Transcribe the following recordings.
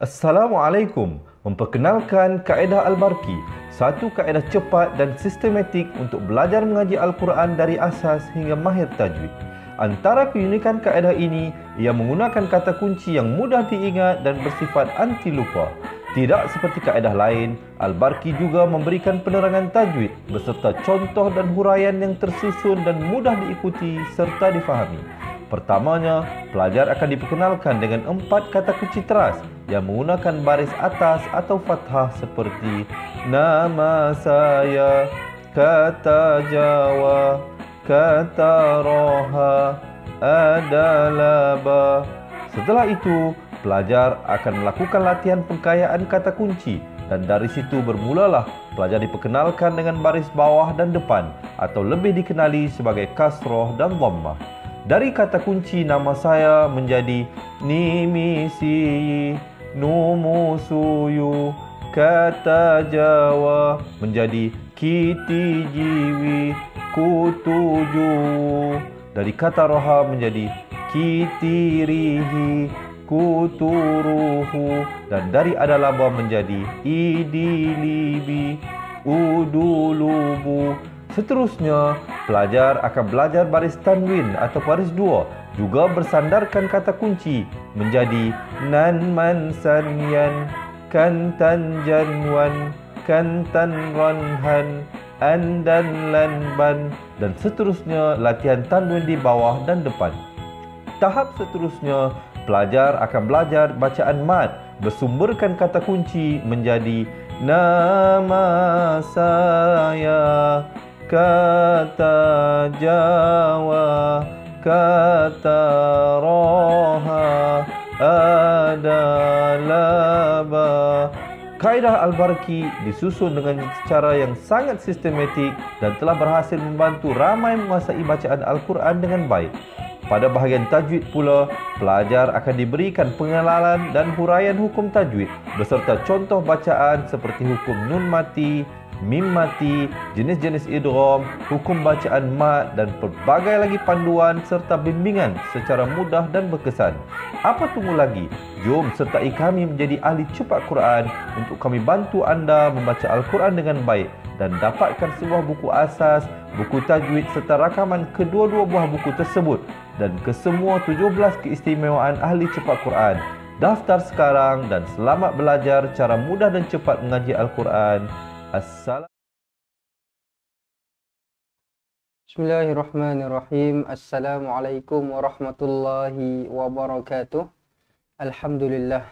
Assalamualaikum. Memperkenalkan kaedah Al-Barki, satu kaedah cepat dan sistematik untuk belajar mengaji Al-Quran dari asas hingga mahir tajwid. Antara keunikan kaedah ini, ia menggunakan kata kunci yang mudah diingat dan bersifat anti lupa. Tidak seperti kaedah lain, Al-Barki juga memberikan penerangan tajwid beserta contoh dan huraian yang tersusun dan mudah diikuti serta difahami. Pertamanya, pelajar akan diperkenalkan dengan 4 kata kunci teras yang menggunakan baris atas atau fathah seperti nama saya, kata Jawa, kata Roha, adalah ba. Setelah itu, pelajar akan melakukan latihan pengkayaan kata kunci dan dari situ bermulalah pelajar diperkenalkan dengan baris bawah dan depan atau lebih dikenali sebagai kasroh dan dhammah. Dari kata kunci nama saya menjadi nimisi, numusuyu, kata Jawa menjadi kiti jiwi, kutuju. Dari kata roha menjadi kitirihi, kuturuhu. Dan dari adalaba menjadi idilibi, udulubu. Seterusnya, pelajar akan belajar baris tanwin atau baris dua, juga bersandarkan kata kunci menjadi nan man san yan, kan tan jan wan, kan tan ron han, an dan lan ban, dan seterusnya latihan tanwin di bawah dan depan. Tahap seterusnya, pelajar akan belajar bacaan mad bersumberkan kata kunci menjadi nama saya, kata Jawa, kata Roha, adalah ba. Kaedah Al-Barki disusun dengan cara yang sangat sistematik dan telah berhasil membantu ramai menguasai bacaan Al-Quran dengan baik. Pada bahagian tajwid pula, pelajar akan diberikan pengenalan dan huraian hukum tajwid beserta contoh bacaan seperti hukum nun mati, mim mati, jenis-jenis idgham, hukum bacaan mad dan pelbagai lagi panduan serta bimbingan secara mudah dan berkesan. Apa tunggu lagi? Jom sertai kami menjadi ahli cepat Quran untuk kami bantu anda membaca Al-Quran dengan baik dan dapatkan sebuah buku asas, buku tajwid serta rakaman kedua-dua buah buku tersebut dan kesemua 17 keistimewaan ahli cepat Quran. Daftar sekarang dan selamat belajar cara mudah dan cepat mengaji Al-Quran. Bismillahirrahmanirrahim. Assalamualaikum warahmatullahi wabarakatuh. Alhamdulillah.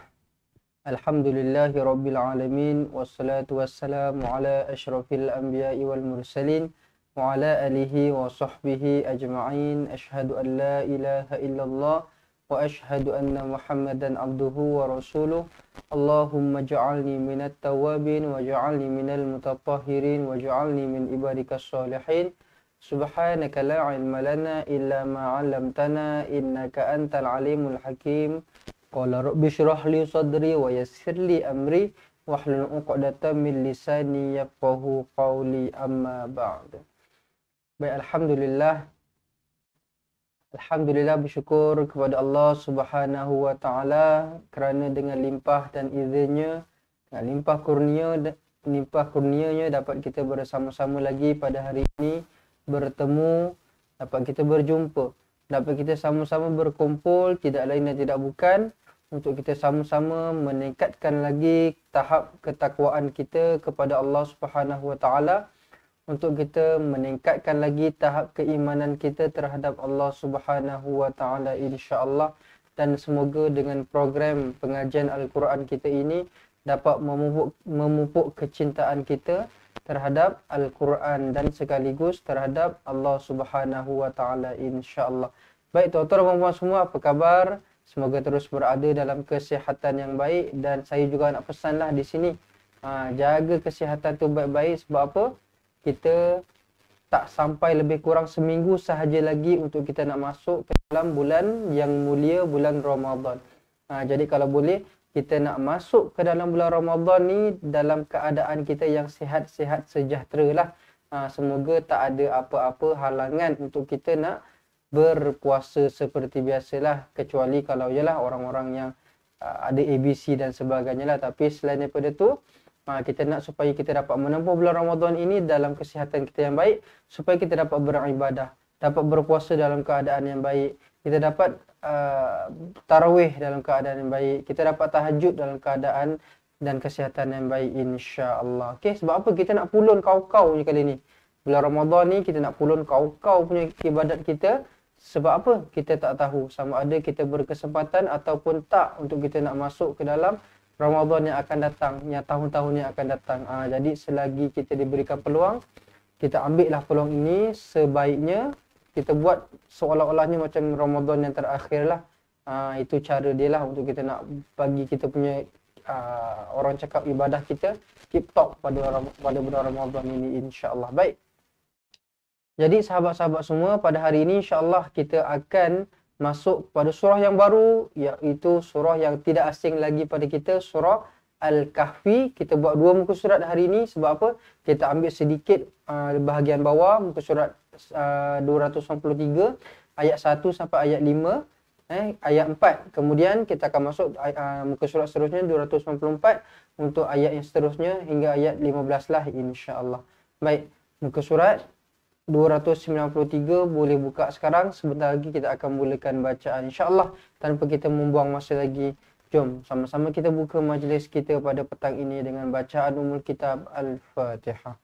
Alhamdulillahi rabbil alamin. Wassalatu wassalamu ala ashrafil anbiya'i wal mursalin wa ala alihi wa sahbihi ajma'in. Ashhadu an la ilaha illallah wa ashhadu anna Muhammadan abduhu wa rasuluh. Allahumma ja'alni minat tawabin wa ja'alni minal mutatahhirin wa ja'alni min ibadikas salihin. Subhanaka la ilma lana illa ma 'allamtana innaka antal alimul hakim. Qala rabbi shrah li sadri wa yassir li amri wahlul 'uqdatam min lisani yafqahu qawli, amma ba'd. Baik, Alhamdulillah bersyukur kepada Allah Subhanahu wa taala kerana dengan limpah dan izinnya, dengan limpah kurnianya dapat kita bersama-sama lagi pada hari ini, bertemu, dapat kita berjumpa, dapat kita sama-sama berkumpul, tidak lain dan tidak bukan untuk kita sama-sama meningkatkan lagi tahap ketakwaan kita kepada Allah Subhanahu wa taala, untuk kita meningkatkan lagi tahap keimanan kita terhadap Allah Subhanahu wa taala, insya-Allah. Dan semoga dengan program pengajian Al-Quran kita ini dapat memupuk kecintaan kita terhadap Al-Quran dan sekaligus terhadap Allah Subhanahu wa taala, insya-Allah. Baik tuan-tuan dan puan-puan semua, apa khabar? Semoga terus berada dalam kesihatan yang baik, dan saya juga nak pesanlah di sini, jaga kesihatan tu baik-baik. Sebab apa? Kita tak sampai lebih kurang seminggu sahaja lagi untuk kita nak masuk ke dalam bulan yang mulia, bulan Ramadan. Jadi kalau boleh kita nak masuk ke dalam bulan Ramadan ni dalam keadaan kita yang sihat-sihat sejahtera lah. Semoga tak ada apa-apa halangan untuk kita nak berpuasa seperti biasalah, kecuali kalau ialah orang-orang yang ada ABC dan sebagainya lah. Tapi selain daripada tu, kita nak supaya kita dapat menempuh bulan Ramadan ini dalam kesihatan kita yang baik, supaya kita dapat beribadah, dapat berpuasa dalam keadaan yang baik, kita dapat tarawih dalam keadaan yang baik, kita dapat tahajud dalam keadaan dan kesihatan yang baik, insya-Allah. Okey, sebab apa kita nak pulun kau-kau ni kali ni? Bulan Ramadan ni kita nak pulun kau-kau punya ibadat kita. Sebab apa? Kita tak tahu sama ada kita berkesempatan ataupun tak untuk kita nak masuk ke dalam Ramadan yang akan datang, yang tahun-tahun yang akan datang. Jadi selagi kita diberikan peluang, kita ambillah peluang ini sebaiknya. Kita buat seolah-olahnya macam Ramadan yang terakhir lah. Itu cara dia lah untuk kita nak bagi kita punya orang cakap ibadah kita keep top pada bulan Ramadan ini, insya-Allah. Baik. Jadi sahabat-sahabat semua, pada hari ini insya-Allah kita akan masuk pada surah yang baru, iaitu surah yang tidak asing lagi pada kita, surah Al-Kahfi. Kita buat 2 muka surat hari ini. Sebab apa? Kita ambil sedikit bahagian bawah, muka surat 293, ayat 1 sampai ayat 5, ayat 4. Kemudian kita akan masuk muka surat seterusnya 294 untuk ayat yang seterusnya hingga ayat 15 lah, insya-Allah. Baik, muka surat 293 boleh buka sekarang. Sebentar lagi kita akan mulakan bacaan, insya-Allah. Tanpa kita membuang masa lagi, jom sama-sama kita buka majlis kita pada petang ini dengan bacaan Ummul Kitab Al-Fatihah.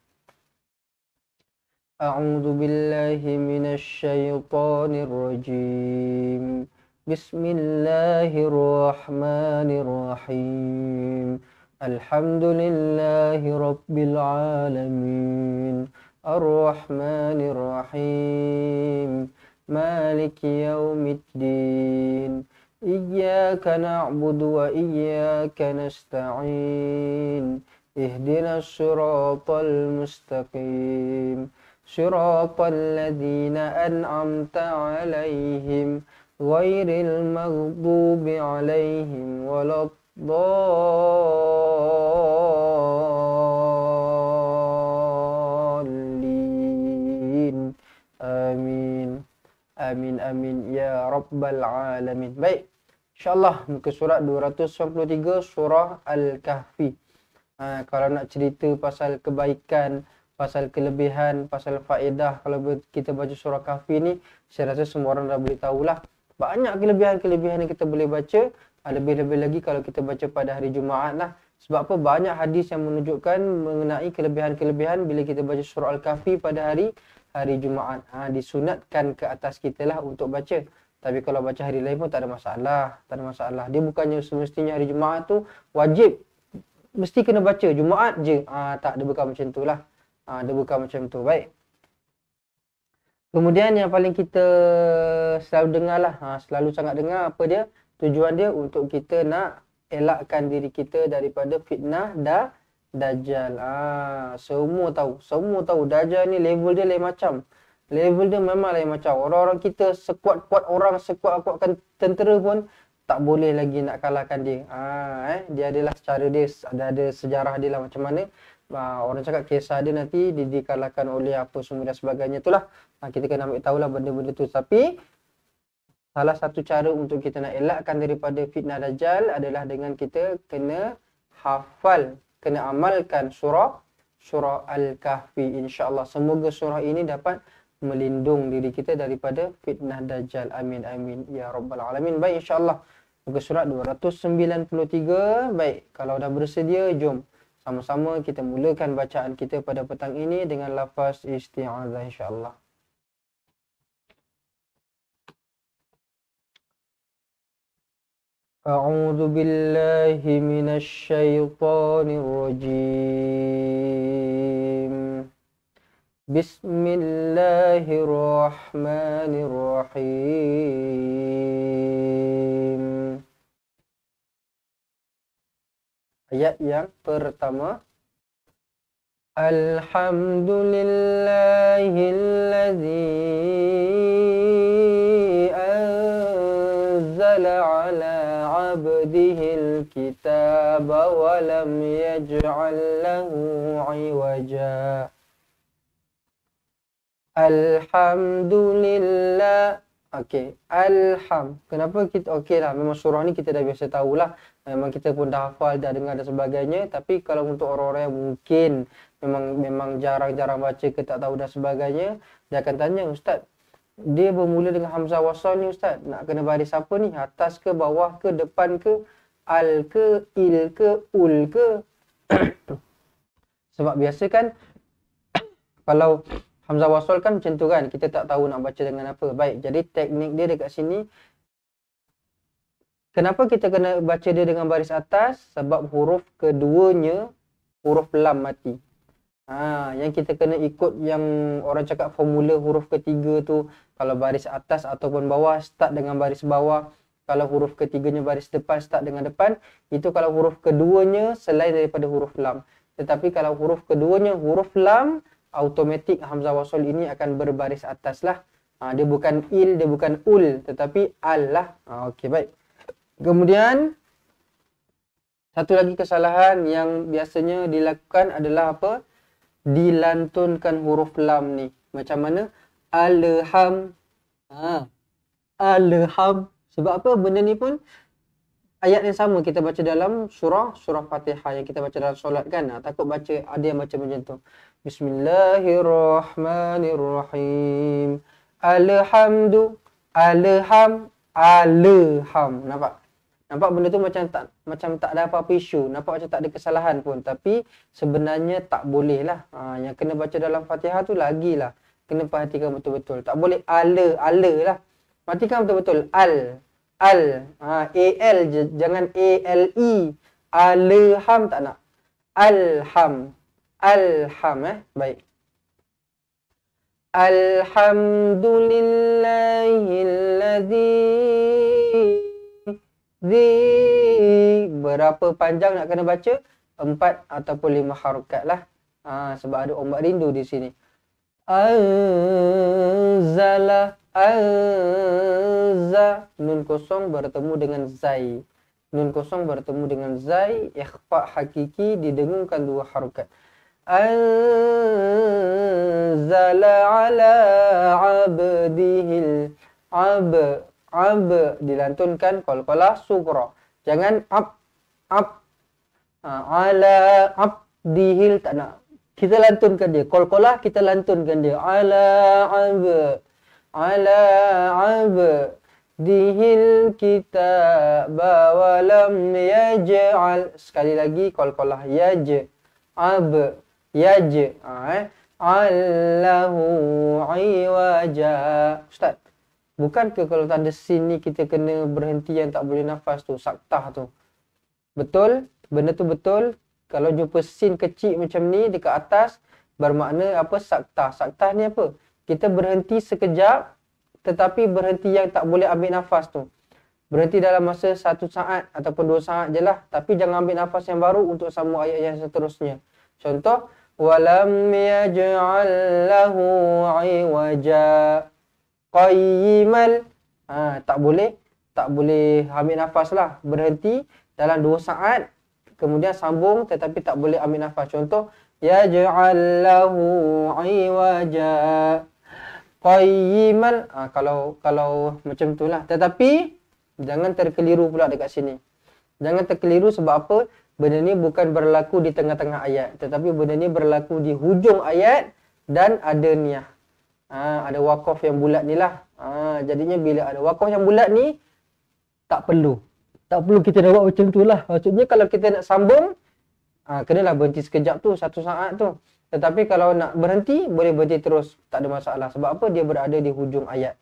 A'udzu billahi minasy syaithanir rajim. Bismillahirrahmanirrahim. Alhamdulillahi rabbil alamin. Ar-Rahmanir-Rahim. Maliki yaumiddin. Iyyaka na'budu wa iyyaka nasta'in. Ihdinas siratal mustaqim. Siratal ladzina an'amta 'alaihim ghairil maghdubi 'alaihim waladdallin. Amin. Amin amin ya rabbal alamin. Baik, insya-Allah muka surat 293 surah Al-Kahfi. Kalau nak cerita pasal kebaikan, pasal kelebihan, pasal faedah, kalau kita baca surah Kahfi ni, saya rasa semua orang dah boleh tahulah. Banyak kelebihan-kelebihan yang kita boleh baca. Lebih-lebih lagi kalau kita baca pada hari Jumaat lah. Sebab apa? Banyak hadis yang menunjukkan mengenai kelebihan-kelebihan bila kita baca surah Al-Kahfi pada hari Jumaat. Disunatkan ke atas kita lah untuk baca. Tapi kalau baca hari lain pun tak ada masalah. Tak ada masalah. Dia bukannya semestinya hari Jumaat tu wajib mesti kena baca Jumaat je. Tak, dia bukan macam tu lah. Dia bukan macam tu. Baik. Kemudian yang paling kita selalu dengar lah, selalu sangat dengar apa dia? Tujuan dia untuk kita nak elakkan diri kita daripada fitnah Dajjal. Semua tahu Dajjal ni level dia lain macam. Level dia memang lain macam. Orang-orang kita sekuat-kuat orang, sekuat-kuatkan tentera pun tak boleh lagi nak kalahkan dia. Dia adalah cara dia, ada sejarah dia lah macam mana. Orang cakap kisah dia nanti dikalahkan oleh apa semua dan sebagainya. Itulah kita kena ambil tahulah benda-benda tu. Tapi salah satu cara untuk kita nak elakkan daripada fitnah Dajjal adalah dengan kita kena hafal, kena amalkan surah Al-Kahfi, insya-Allah. Semoga surah ini dapat melindung diri kita daripada fitnah Dajjal. Amin amin ya rabbal alamin. Baik, insya-Allah muka surat 293. Baik, kalau dah bersedia, jom sama-sama kita mulakan bacaan kita pada petang ini dengan lafaz isti'azah, insya-Allah. A'udzu billahi minasy syaithanir rajim. Bismillahirrahmanirrahim. Ayat yang pertama. Alhamdulillahilladzi anzala ala abdihil kitaba wa lam yaj'al lahu 'iwaja. Alhamdulillah. Okey, alham. Kenapa kita okey lah, memang surah ni kita dah biasa tahulah. Memang kita pun dah hafal, dah dengar dan sebagainya. Tapi kalau untuk orang-orang yang mungkin memang jarang-jarang baca ke tak tahu dan sebagainya, dia akan tanya, Ustaz, dia bermula dengan hamzah wasal ni Ustaz, nak kena baris apa ni? Atas ke, bawah ke, depan ke, al ke, il ke, ul ke? Sebab biasa kan kalau hamzah wasal kan macam tu kan, kita tak tahu nak baca dengan apa. Baik, jadi teknik dia dekat sini, kenapa kita kena baca dia dengan baris atas? Sebab huruf keduanya huruf lam mati. Yang kita kena ikut yang orang cakap formula huruf ketiga tu, kalau baris atas ataupun bawah start dengan baris bawah, kalau huruf ketiganya baris depan start dengan depan. Itu kalau huruf keduanya selain daripada huruf lam. Tetapi kalau huruf keduanya huruf lam, automatik hamzah wasal ini akan berbaris atas lah. Dia bukan il, dia bukan ul, tetapi al lah. Okey, baik. Kemudian satu lagi kesalahan yang biasanya dilakukan adalah apa? Dilantunkan huruf lam ni. Macam mana? Alham. Alham. Sebab apa? Benda ni pun ayat yang sama kita baca dalam surah Fatihah yang kita baca dalam solat kan. Takut baca ada yang baca macam tu. Bismillahirrahmanirrahim. Alhamdu. Alham. Alham. Nampak benda tu macam tak ada apa-apa isu. Nampak macam tak ada kesalahan pun. Tapi sebenarnya tak boleh lah. Yang kena baca dalam Fatihah tu lagilah. Kena perhatikan betul-betul. Tak boleh ala lah. Perhatikan betul-betul. Al. A-L je. Jangan A-L-E. Alham tak nak. Alham. Baik. Berapa panjang nak kena baca? 4 ataupun 5 harakat lah. Sebab ada ombak rindu di sini. Anzala. Nun kosong bertemu dengan zai. Nun kosong bertemu dengan zai. Ikhfa hakiki didengungkan 2 harakat. Anzala ala abdihil dilantunkan qalqalah sughra. Jangan ala abdihil tak nak. Kita lantunkan dia. Qalqalah kita lantunkan dia. Ala abdihil kitaba wa lam yaj'al. Sekali lagi qalqalah Allahu iwaja. Ustaz, bukankah kalau tanda sin ni kita kena berhenti yang tak boleh nafas tu, saktah tu? Betul, benda tu betul. Kalau jumpa sin kecil macam ni dekat atas, bermakna apa? Saktah. Saktah ni apa? Kita berhenti sekejap, tetapi berhenti yang tak boleh ambil nafas tu. Berhenti dalam masa 1 saat ataupun 2 saat je lah. Tapi jangan ambil nafas yang baru untuk sambung ayat yang seterusnya. Contoh, walam yaj'al lahu iwaja qayyimal. Tak boleh ambil nafas lah. Berhenti dalam 2 saat, kemudian sambung tetapi tak boleh ambil nafas. Contoh, yaj'al lahu iwaja qayyimal. Kalau macam tu lah. Tetapi jangan terkeliru pula dekat sini. Jangan terkeliru sebab apa? Benda ni bukan berlaku di tengah-tengah ayat, tetapi benda ni berlaku di hujung ayat dan ada niyah. Ada waqaf yang bulat ni lah. Jadinya bila ada waqaf yang bulat ni, tak perlu kita nak buat macam tu lah. Maksudnya kalau kita nak sambung, kenalah berhenti sekejap tu, 1 saat tu. Tetapi kalau nak berhenti, boleh berhenti terus, tak ada masalah. Sebab apa? Dia berada di hujung ayat.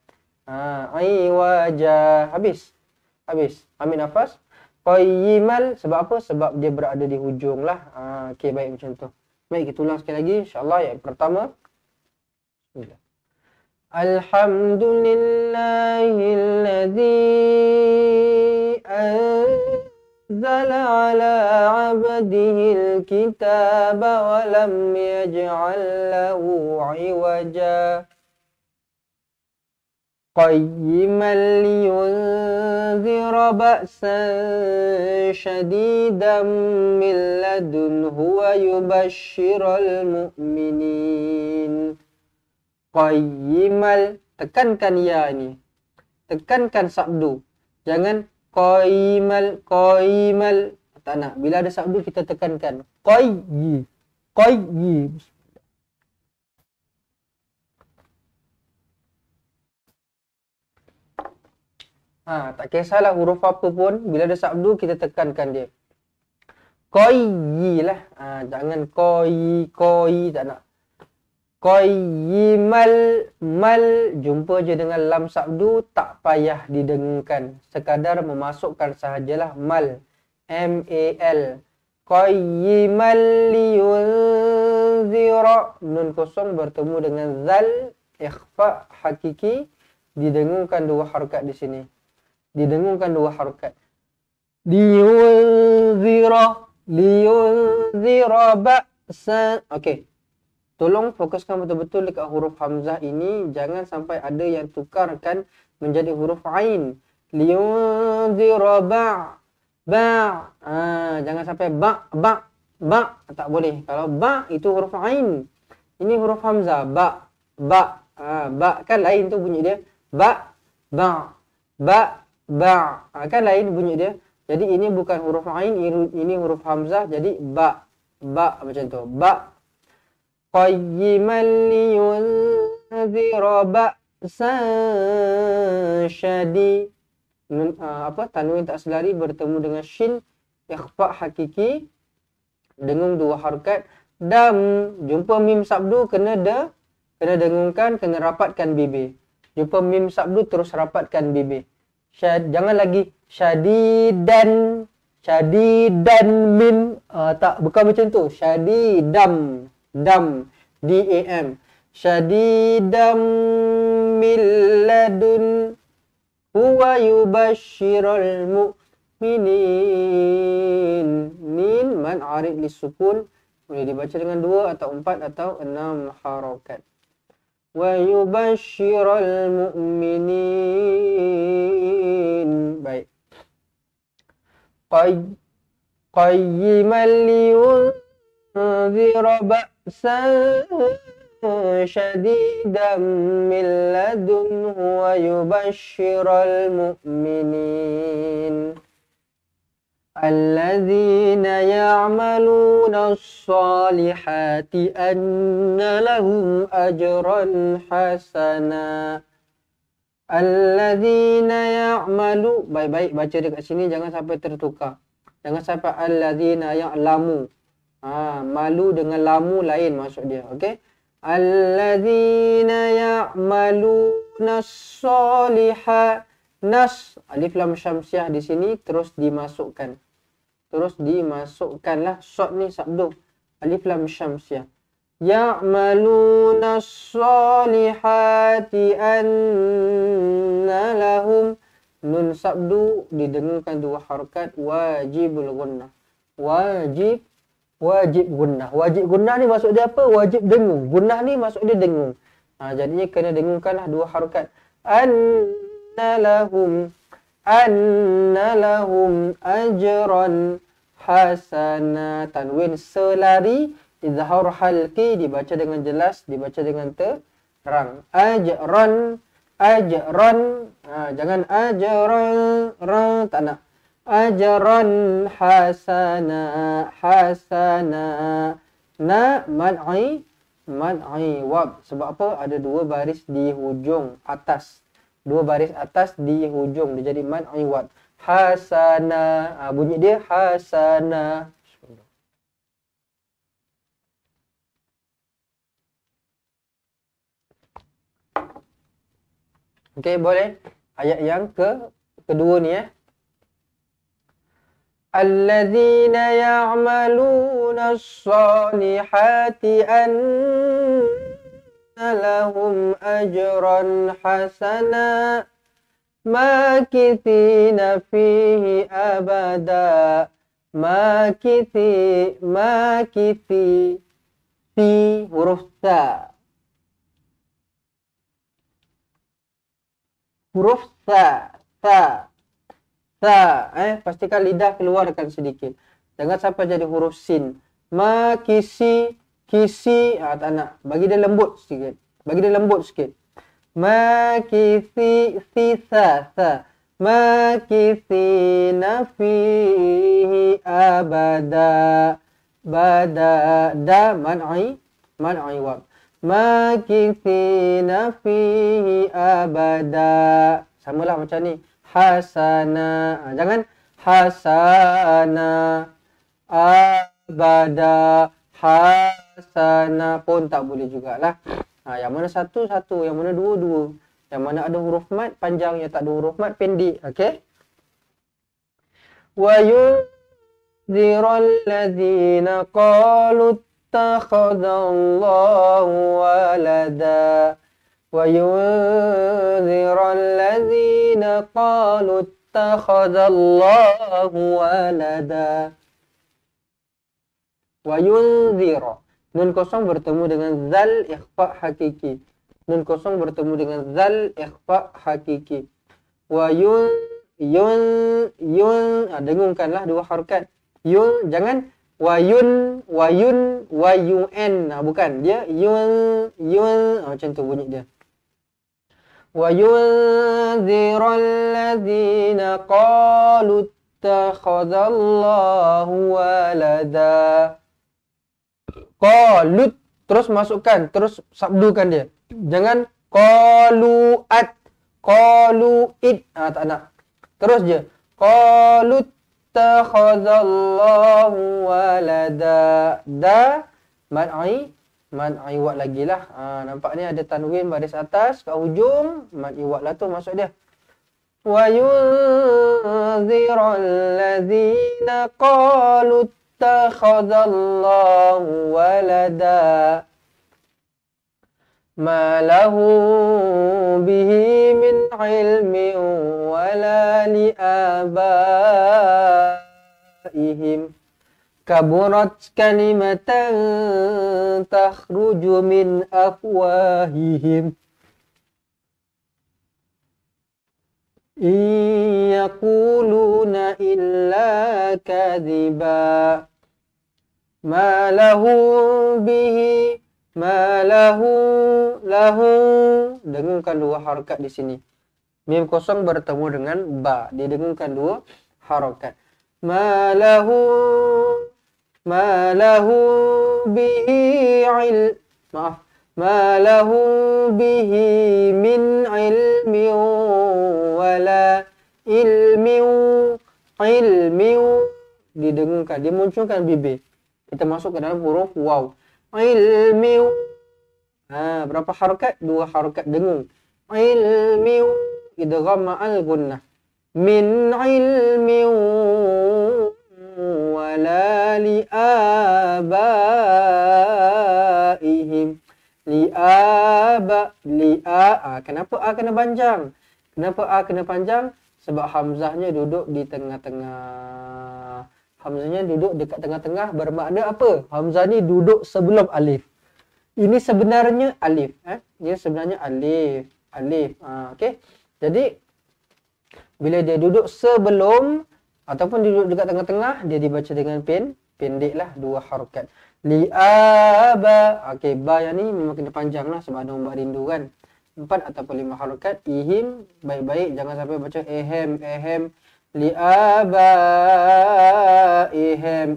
Wajah. Habis. Ambil nafas. Qayyimal. Sebab apa? Sebab dia berada di hujung lah. Okey, baik macam tu. Baik, kita ulang sekali lagi. InsyaAllah yang pertama. Bismillah. Alhamdulillahilladzi anzala ala abdihil kitaba wa lam yaj'al lahu iwaja qayyiman liyunzira ba'san shadidan min ladunhu wa yubashshiral mu'minin. Qayyimal, tekankan ya ni. tekankan sabdu. Jangan qaimal, qaimal. Tak nak. Bila ada sabdu kita tekankan. Qayyi. Qayyi. Tak kisahlah huruf apa pun, bila ada sabdu kita tekankan dia. Qayyi lah. Jangan koi, koi, tak nak. Qayyimal, mal, jumpa je dengan lam sabdu, tak payah didengungkan. Sekadar memasukkan sahajalah mal. M-A-L. Qayyimal liyunzira. Nun kosong bertemu dengan zal, ikhfa hakiki, didengungkan dua harakat di sini. Didengungkan dua harakat. Liyunzira, liyunzira ba'sa. Okey. Tolong fokuskan betul-betul dekat huruf hamzah ini. Jangan sampai ada yang tukarkan menjadi huruf ain. Liyunzira ba'. Ba'. Jangan sampai ba', ba', ba'. Tak boleh. Kalau ba' itu huruf ain. Ini huruf hamzah. Ba', ba'. Ba' kan lain tu bunyi dia. Ba', ba', ba'. Ba' kan lain bunyi dia. Jadi ini bukan huruf ain, ini huruf hamzah. Jadi ba', ba' macam tu. Ba'. Qayyiman liyunzira ba'san syadi. Tanwin tak selari bertemu dengan shin, ikhfa hakiki, dengung dua harakat. Dam, jumpa mim sabdu kena dengungkan, kena rapatkan bibir. Jumpa mim sabdu terus rapatkan bibir. Jangan lagi syadidan, syadidan min. Tak, bukan macam tu. Syadidam, dam, D-A-M. Syadidam min ladun huwa yubashshirul mu'minin. Min man arid lisukun. Boleh dibaca dengan 2 atau 4 atau 6 harakat. Wa yubashshirul mu'minin. Baik. Qayyiman liyunzira ba'san syadidan min ladunhu wa yubashshirul mu'minin. Alladzina ya'maluna as-salihati anna lahum ajran hasana. Alladzina ya'malu. Baik-baik baca dekat sini, jangan sampai tertukar. Jangan sampai alladzina ya'lamu. Malu dengan lamu lain maksud dia. Okey. Alladzina ya'maluna as-salihat. Nas, alif lam syamsiah di sini terus dimasukkan. Terus dimasukkanlah. Short ni sabdu. Alif lam syamsiah. Ya'maluna as-salihati anna lahum. Nun sabdu didengungkan 2 harakat. Wajibul gunnah. Wajib gunnah. Wajib gunnah ni maksud dia apa? Wajib dengung. Gunnah ni maksud dia dengung. Jadinya kena dengungkanlah 2 harakat. Anna lahum ajran hasana. Tanwin selari, izhar halqi, dibaca dengan jelas, dibaca dengan terang. Ajran, jangan ajran, tak nak. Ajran hasana, na man'i wab. Sebab apa? Ada 2 baris di hujung atas. 2 baris atas di hujung, dia jadi man'i wab. Hasana, bunyi dia hasana. Okey, boleh. Ayat yang kedua ni Alladzina ya'maluna as-salihati anna lahum ajran hasana makithina fihi abada. Makithi fi huruf ta. Huruf ta. Pastikan lidah keluarkan sedikit. Jangan sampai jadi huruf sin. Kisi, tak nak. Bagi dia lembut sikit. Makisi sisa sa. Makisina fihi abada. Bada da man'i wab. Makisina fihi abada. Samalah macam ni. Hasana. Jangan hasana. Abada. Hasana pun tak boleh jugalah. Yang mana satu, yang mana dua. Yang mana ada huruf mat panjang, yang tak ada huruf mat pendek. Okey. Wa yunzirul ladzina qalu ittakhadallahu walada. Wa yunzirul ladzina qalu ittakhadallahu walada. Wa yunzira. Nun kosong bertemu dengan zal ikhfa hakiki. Nun kosong bertemu dengan zal ikhfa hakiki. Wa dengungkanlah dua harakat. Yun, jangan wa yun, bukan. Dia yun, macam tu bunyi dia. Wa yunzirul ladzina qalu ittakhadallahu walada. Qalut, terus masukkan, terus sabdukan dia. Jangan qaluat, qaluit. Tak nak. Terus je. Qalut takhadallahu walada. Da man'i wad lagi lah. Nampak ni ada tanwin baris atas kat hujung, man'i wad lah tu masuk dia. Wa yunzirul ladzina qalu ittakhadallahu walada. Ma lahu bihi min ilmin wala li abaihim. Kaburat kalimatan takhruju min afwahihim. In yaquluna illa kadhiba. Ma lahu bihi, ma lahu, dengungkan dua harakat di sini. Mim kosong bertemu dengan ba, didengungkan dua harakat. Ma lahu bihi ma lahu bihi min ilmin wala ilmin, didengungkan, dimunculkan bibir. Kita masuk ke dalam huruf waw. Ilmi. Berapa harakat? Dua harakat dengung. Ilmi idgham ma'al gunnah. Min ilmi wala li abaihim. Kenapa a kena panjang? Kenapa a kena panjang? Sebab hamzahnya duduk di tengah-tengah. Hamzahnya duduk dekat tengah-tengah bermakna apa? Hamzah ni duduk sebelum alif. Ini sebenarnya alif. Ini sebenarnya alif. Okey. Jadi, bila dia duduk sebelum ataupun duduk dekat tengah-tengah, dia dibaca dengan pendek lah, dua harakat. Li'aba. Okey, ba yang ni memang kena panjang lah sebab ada umat rindu kan. 4 ataupun 5 harakat. Ihim, baik-baik. Jangan sampai baca ehem. Li'abaihim.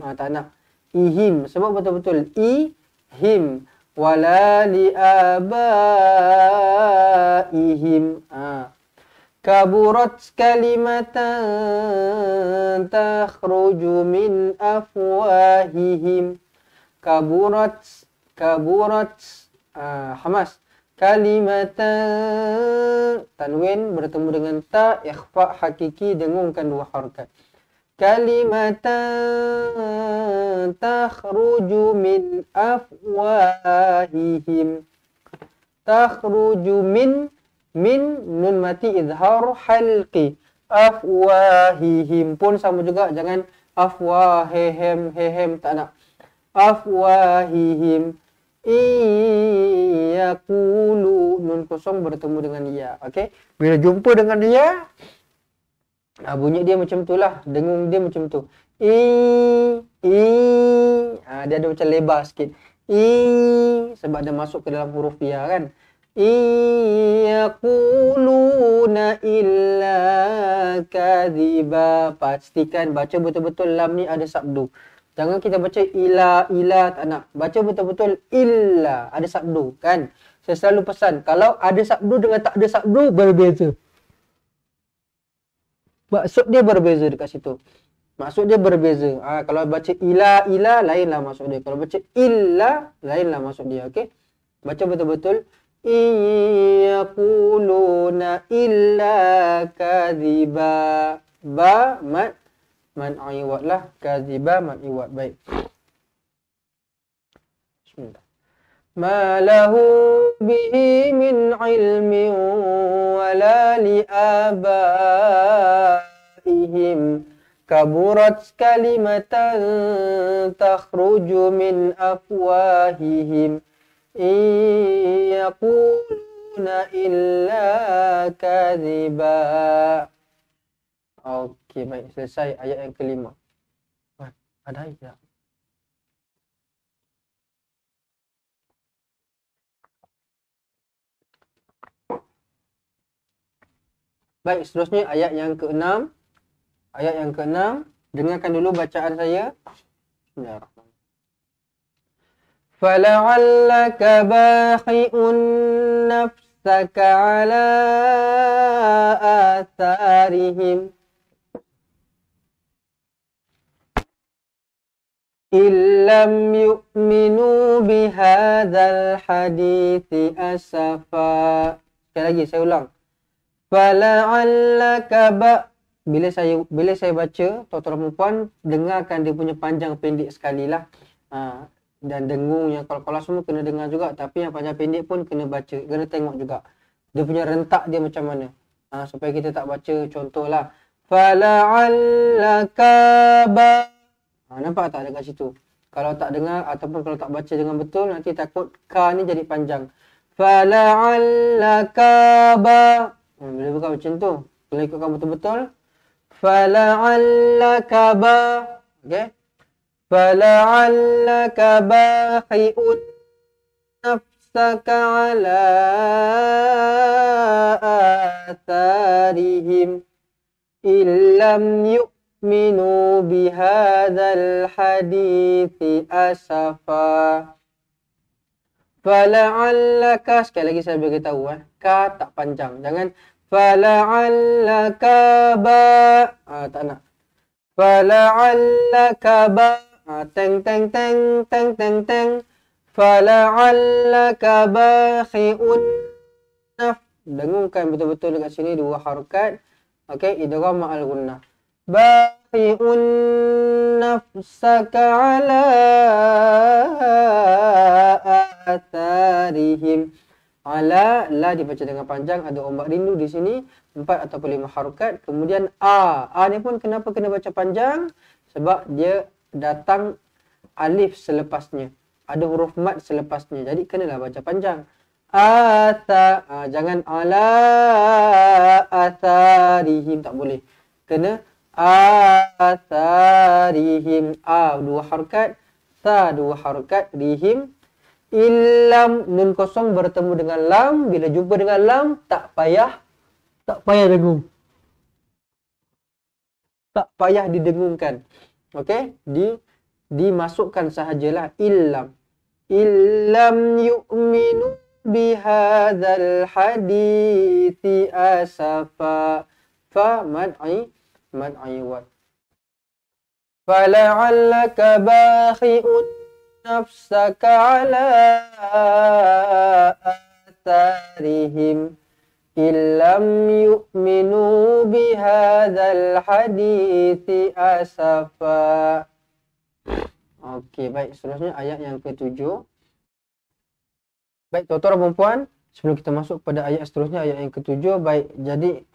Tak nak. Ihim. Sebab betul-betul ihim. Wala li'abaihim. Kaburat kalimatan takhruju min afwahihim. Kaburat. Hamas. Kalimatan, tanwin bertemu dengan ta, ikhfa hakiki, dengungkan dua harakat. Kalimatan takhruju min afwahihim. Takhruju min nun mati izhar halqi. Afwahihim pun sama juga, jangan afwahihim, tak nak. Afwahihim. Iyaqulu, nun kosong bertemu dengan ya. Okey. Bila jumpa dengan dia, bunyi dia macam tu lah. Dengung dia macam tu. Dia ada macam lebar sikit. Sebab dia masuk ke dalam huruf ya kan. yaquluna illa kadhiba. Pastikan baca betul-betul lam ni ada sabdu. Jangan kita baca ila tak nak. Baca betul-betul illa ada sabdu kan. Saya selalu pesan kalau ada sabdu dengan tak ada sabdu berbeza. Maksud dia berbeza dekat situ. Maksud dia berbeza. Kalau baca ila lainlah maksud dia. Kalau baca illa lainlah maksud dia. Okey. Baca betul-betul yaquluna illa kadhiba. Ba mat man iwad lah. Kadhiba man iwad. Baik. Bismillah. Ma lahu bihi min ilmin wala li abaihim kaburat kalimatan takhruju min afwahihim yaquluna illa kadhiba. Okey, baik, selesai ayat yang kelima. Ada ayat tak? Baik, seterusnya ayat yang ke-6. Ayat yang ke-6, dengarkan dulu bacaan saya. Bismillahirrahmanirrahim. Fala'allaka bakhi'un nafsaka ala atharihim illam yu'minu bihadzal hadithi asafa. Sekali lagi saya ulang. Fala'allaka bila saya baca, tuan-tuan dan puan, dengarkan dia punya panjang pendek sekali lah. Dan dengungnya kalau semua kena dengar juga, tapi yang panjang pendek pun kena baca, kena tengok juga. Dia punya rentak dia macam mana. Supaya kita tak baca contohlah. Fala'allaka nampak tak dekat situ? Kalau tak dengar ataupun kalau tak baca dengan betul, nanti takut ka ni jadi panjang. Fala'allaka bila bukan macam tu, kalau ikutkan betul-betul. Fala'allaka okey. Fala'allaka bakhi'un nafsaka ala atharihim illam yu'minu bihadzal hadithi asafa. Fala'allaka, sekali lagi saya beritahu ka tak panjang. Jangan fala'allaka tak nak. Fala'allaka teng teng teng teng teng teng. Fala'allaka bakhi'un naf. Dengungkan betul-betul dekat sini dua harakat. Okey, idgham ma'al gunnah. Bakhi'un nafsaka ala atharihim. Ala, la dibaca dengan panjang, ada ombak rindu di sini, 4 ataupun 5 harakat. Kemudian a ni pun kenapa kena baca panjang? Sebab dia datang alif selepasnya. Ada huruf mat selepasnya. Jadi kenalah baca panjang. Jangan ala atharihim, tak boleh. Kena atharihim. Dua harakat, sa dua harakat, rihim. Illam, nun kosong bertemu dengan lam. Bila jumpa dengan lam, tak payah dengung. Tak payah didengungkan. Okey, dimasukkan sahajalah illam. Illam yu'minu bihadzal hadithi asafa. Fa mad'i wad. Fala'allaka bakhi'un nafsaka ala atharihim illam yu'minu bihadzal hadithi asafa. Okey, baik, seterusnya ayat yang ke-7. Baik, tuan-tuan dan puan, sebelum kita masuk pada ayat seterusnya, ayat yang ke-7, baik, jadi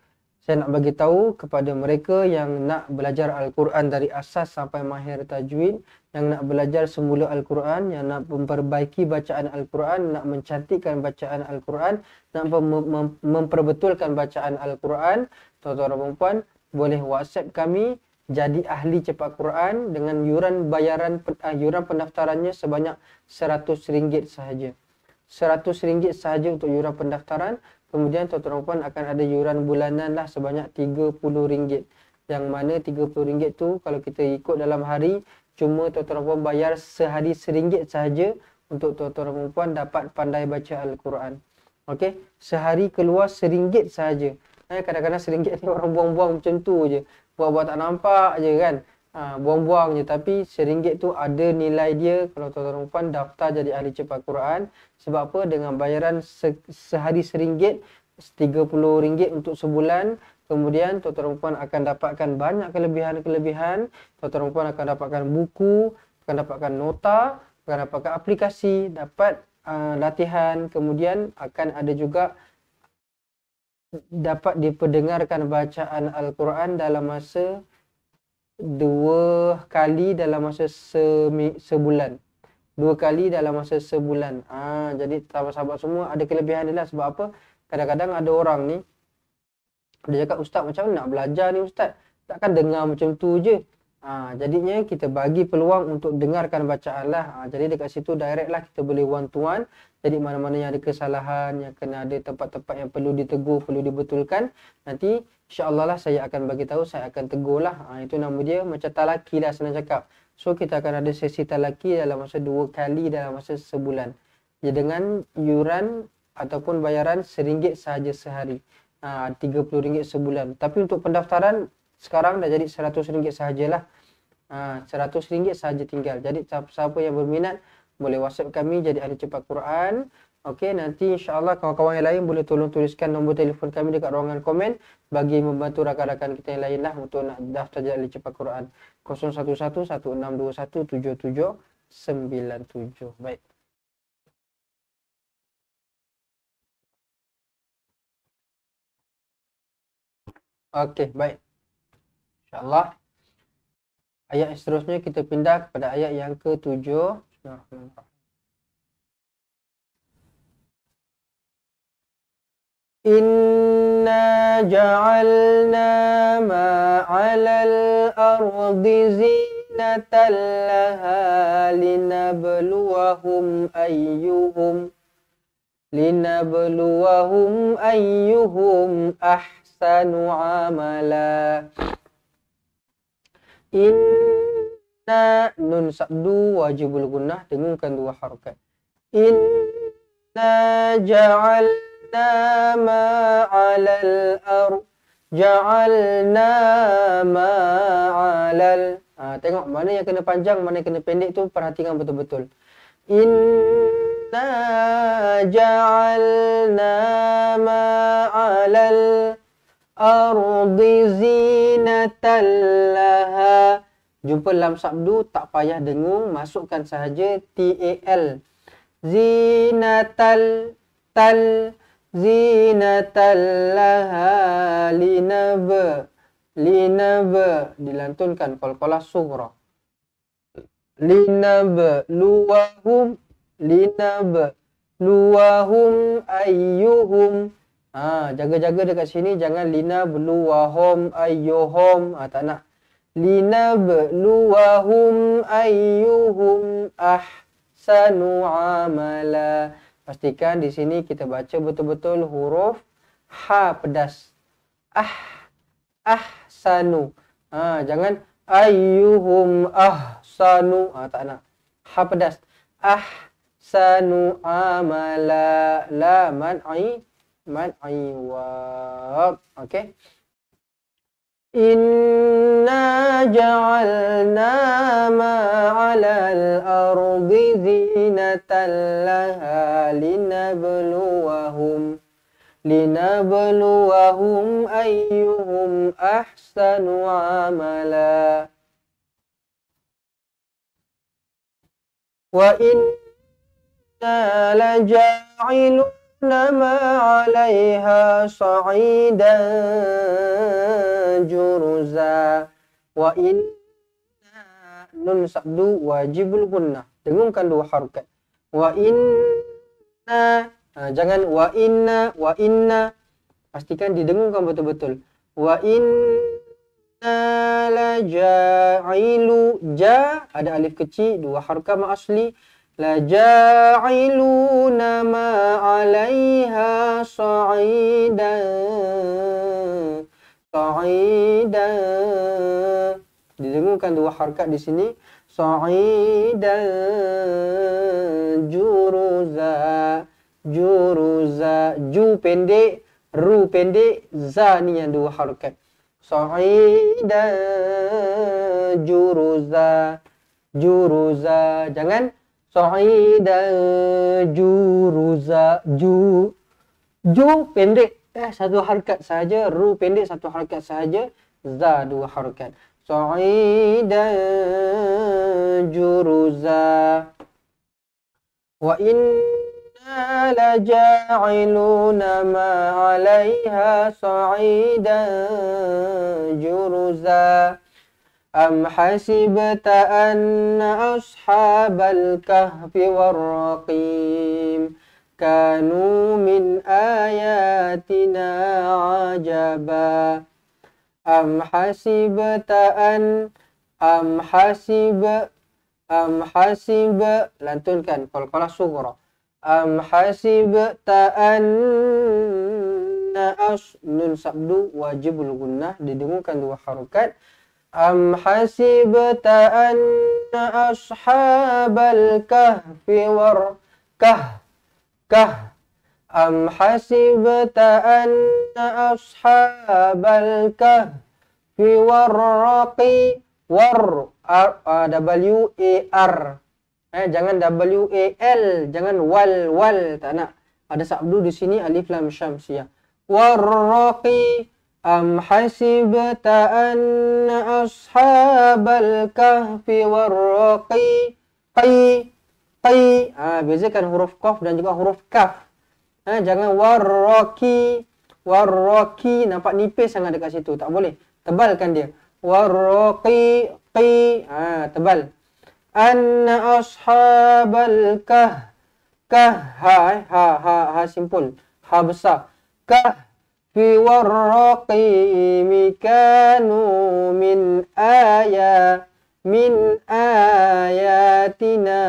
saya nak bagi tahu kepada mereka yang nak belajar Al-Quran dari asas sampai mahir tajwid, yang nak belajar semula Al-Quran, yang nak memperbaiki bacaan Al-Quran, nak mencantikkan bacaan Al-Quran, nak memperbetulkan bacaan Al-Quran, tuan-tuan dan puan, boleh WhatsApp kami jadi ahli cepat Quran dengan yuran pendaftarannya sebanyak RM100 sahaja. RM100 sahaja untuk yuran pendaftaran. Kemudian tuan-tuan dan puan akan ada yuran bulanan lah sebanyak RM30. Yang mana RM30 tu kalau kita ikut dalam hari, cuma tuan-tuan dan puan bayar sehari RM1 sahaja untuk tuan-tuan dan puan dapat pandai baca Al-Quran. Okey, sehari keluar RM1 sahaja. Kadang-kadang RM1 ni orang buang-buang macam tu je. Buat-buat tak nampak je kan. Buang-buang je. Tapi RM1 tu ada nilai dia kalau tuan-tuan dan puan daftar jadi ahli cepat Quran. Sebab apa? Dengan bayaran sehari RM1, RM30 untuk sebulan. Kemudian tuan-tuan dan puan akan dapatkan banyak kelebihan-kelebihan. Tuan-tuan dan puan akan dapatkan buku, akan dapatkan nota, akan dapatkan aplikasi, dapat latihan. Kemudian akan ada juga dapat diperdengarkan bacaan Al-Quran dalam masa 2 kali dalam masa sebulan. 2 kali dalam masa sebulan. Jadi sahabat-sahabat semua ada kelebihan dia lah. Sebab apa? Kadang-kadang ada orang ni, dia cakap, "Ustaz, macam mana nak belajar ni Ustaz? Takkan dengar macam tu je." Jadinya kita bagi peluang untuk dengarkan bacaan lah. Jadi dekat situ direct lah kita boleh one to one. Jadi mana-mana yang ada kesalahan, yang kena ada tempat-tempat yang perlu ditegur, perlu dibetulkan, nanti insya-Allah lah saya akan bagi tahu, saya akan tegur lah. Itu nama dia macam talaki lah senang cakap. So kita akan ada sesi talaki dalam masa 2 kali dalam masa sebulan. Dengan yuran ataupun bayaran RM1 sahaja sehari. RM30 sebulan. Tapi untuk pendaftaran sekarang dah jadi RM100 sahajalah. RM100 sahaja tinggal. Jadi siapa yang berminat boleh WhatsApp kami jadi ahli cepat Quran. Okey, nanti insya-Allah kawan-kawan yang lain boleh tolong tuliskan nombor telefon kami dekat ruangan komen bagi membantu rakan-rakan kita yang lain lah untuk nak daftar jadi ahli cepat Quran. 011116217797. Baik. Okey, baik. InsyaAllah. Ayat yang seterusnya kita pindah kepada ayat yang ke-7. Inna ja'alna ma'alal ardi zinatan laha linabluwahum ayyuhum ahsanu amala. Inna nun sabdu wajibul gunnah, dengungkan 2 harakat. Inna ja'alna ma'alal ma'alal. Tengok mana yang kena panjang, mana yang kena pendek tu perhatikan betul-betul. Inna ja'alna ma'alal ardi zinatan laha. Jumpa lam sabdu, tak payah dengung, masukkan sahaja tal. Zinatal laha linab dilantunkan qalqalah sughra. Linabluwahum ayyuhum. Jaga-jaga dekat sini, jangan linabluwahum ayyuhum. Tak nak. Linabluwahum ayyuhum ahsanu amala. Pastikan di sini kita baca betul-betul huruf ha pedas. Ahsanu. Jangan ayyuhum ahsanu. Tak nak. Ha pedas. Ahsanu amala. La man'i wab. Okey. Inna ja'alna ma'alal ardi zinatan laha linabluwahum ayyuhum ahsanu amala. Wa inna laja'iluna ma 'alaiha sa'idan juruza. Wa inna nun sabdu wajibul gunnah, dengungkan 2 harakat. Wa inna, jangan wa inna, pastikan didengungkan betul-betul. Wa inna laja'ilu, ja ada alif kecil, 2 harakat mak asli. laja'iluna ma 'alaiha sa'idan sa'idan. Didengungkan dua harakat di sini. Sa'idan juruza. Juruza. Ju pendek, ru pendek, za ni yang dua harakat. Sa'idan juruza. Juruza. Jangan sa'idan juruza. Ju pendek satu harakat sahaja, ru pendek satu harakat sahaja, za dua harakat. Sa'idan juruza. Wa inna laja'iluna ma 'alaiha sa'idan juruza. Am hasibta anna ashabal kahfi warraqim kanu min ayatina ajaba. Am hasibta lantunkan qalqalah sughra. Am hasibta anna nun sabdu wajibul gunnah, didengungkan dua harakat. Am hasibta anna ashabal kahfi Am hasibta anna ashabal kahfi warraqi W-A-R. Jangan W-A-L, jangan wal, tak nak. Ada sabdu di sini alif lam syamsiyah. Warraqi. Am hasibta anna ashabal kahfi warraqi qi. Bezakan huruf qaf dan juga huruf kaf. Jangan warraqi. Nampak nipis sangat dekat situ, tak boleh. Tebalkan dia. Warraqi qi. Tebal. Anna ashabal ha simpul. Ha besar. Fi warraqimi kanu min ayatina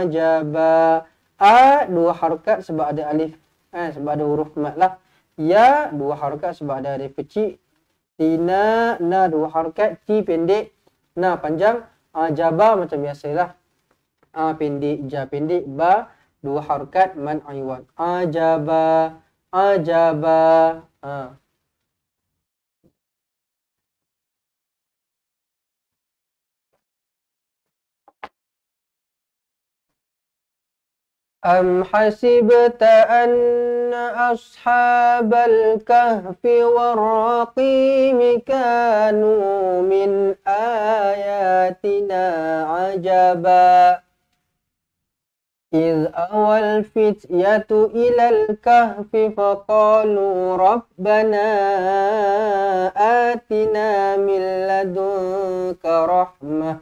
ajaba. Dua harakat sebab ada alif, sebab ada huruf mat lah. Ya dua harakat sebab ada alif kecil. Tina na dua harakat, ti pendek, na panjang. Ajaba macam biasalah. Pendek, ja pendek, ba dua harakat, man iwad. Ajaba. Am hasibta anna ashabal kahfi warraqimi kanu min ayatina ajaba. إذ أوى الفتية إلى الكهف فقالوا ربنا آتنا من لدنك رحمة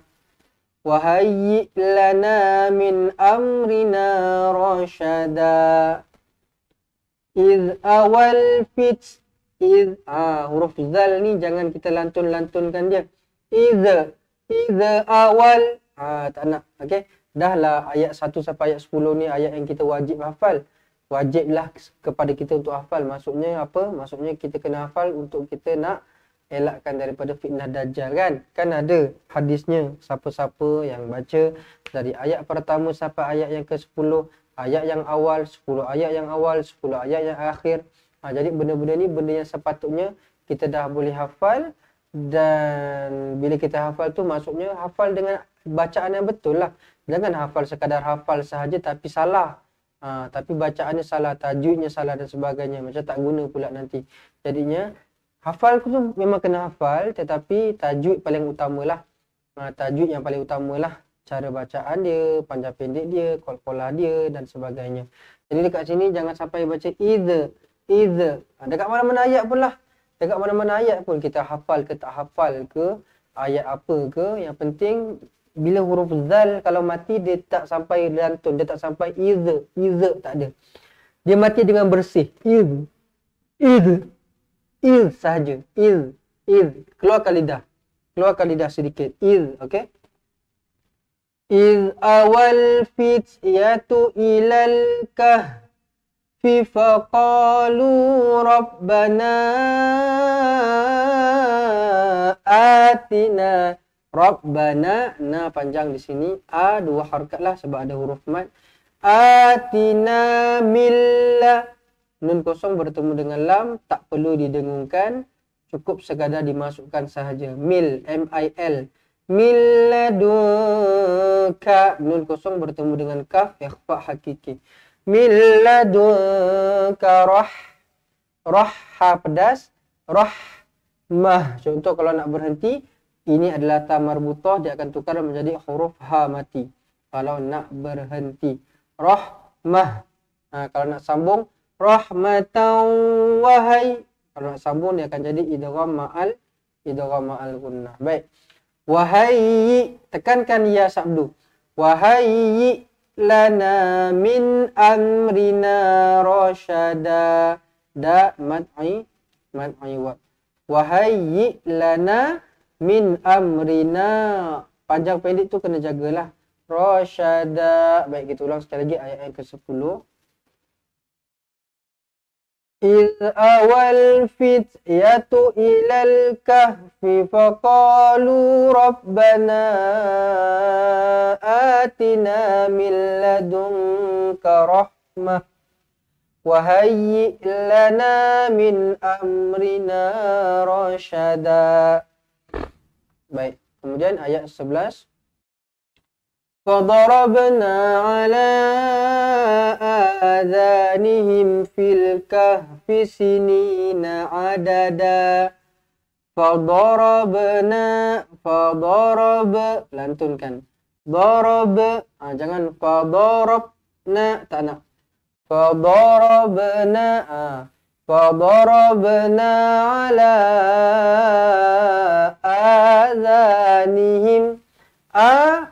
وهيئ لنا من أمرنا رشدا. إذ أوى الفتية. Huruf zal ni jangan kita lantun-lantunkan dia. إذ awal. Tak nak. Okay. Dah lah ayat 1 sampai ayat 10 ni ayat yang kita wajib hafal. Wajiblah kepada kita untuk hafal. Maksudnya apa? Maksudnya kita kena hafal untuk kita nak elakkan daripada fitnah dajjal kan? Kan ada hadisnya, siapa-siapa yang baca dari ayat pertama sampai ayat yang ke-10, ayat yang awal, 10 ayat yang awal, 10 ayat yang akhir. Jadi benda-benda ni benda yang sepatutnya kita dah boleh hafal. Dan bila kita hafal tu maksudnya hafal dengan bacaan yang betul lah. Jangan hafal sekadar hafal sahaja tapi salah. Tapi bacaannya salah, tajwidnya salah dan sebagainya. Macam tak guna pula nanti. Jadinya hafal tu memang kena hafal tetapi tajwid paling utamalah. Tajwid yang paling utamalah. Cara bacaan dia, panjang pendek dia, qalqalah dia dan sebagainya. Jadi dekat sini jangan sampai baca idza. Dekat mana-mana ayat pun lah. Dekat mana-mana ayat pun kita hafal ke tak hafal ke, ayat apa ke, yang penting bila huruf zal kalau mati dia tak sampai lantun, dia tak sampai idza tak ada. Dia mati dengan bersih. Iz sahaja. Iz. Keluarkan lidah sedikit. Iz, okey? إذ أوى الفتية إلى الكهف فقالوا ربنا آتنا. Rabbana, na panjang di sini, a dua harakat lah sebab ada huruf mat. Atina milla, nun kosong bertemu dengan lam, tak perlu didengungkan, cukup sekadar dimasukkan sahaja. Mil, M-I-L, milladunka, nun kosong bertemu dengan kaf, ikhfa hakiki. Milladunka roh ha pedas, rahmah. Contoh kalau nak berhenti, ini adalah ta marbutah, dia akan tukar menjadi huruf ha mati. Kalau nak berhenti, rahmah. Kalau nak sambung, rahmatan wahai. Kalau nak sambung, dia akan jadi idgham ma'al gunnah. Baik. Wahai, tekankan ya sabdu. Wahai lana min amrina rasyada. Da mad'i wa. Wahai lana min amrina, panjang pendek tu kena jagalah. Rasyada. Baik, kita ulang sekali lagi ayat yang ke-10. إذ أوى الفتية إلى الكهف فقالوا ربنا آتنا من لدنك رحمة وهيئ لنا من أمرنا رشدا. Baik, kemudian ayat 11. فضربنا على آذانهم في الكهف سنين عددا. فضرب, lantunkan. Darab, jangan fadarabna, tak nak. فضربنا على آذانهم.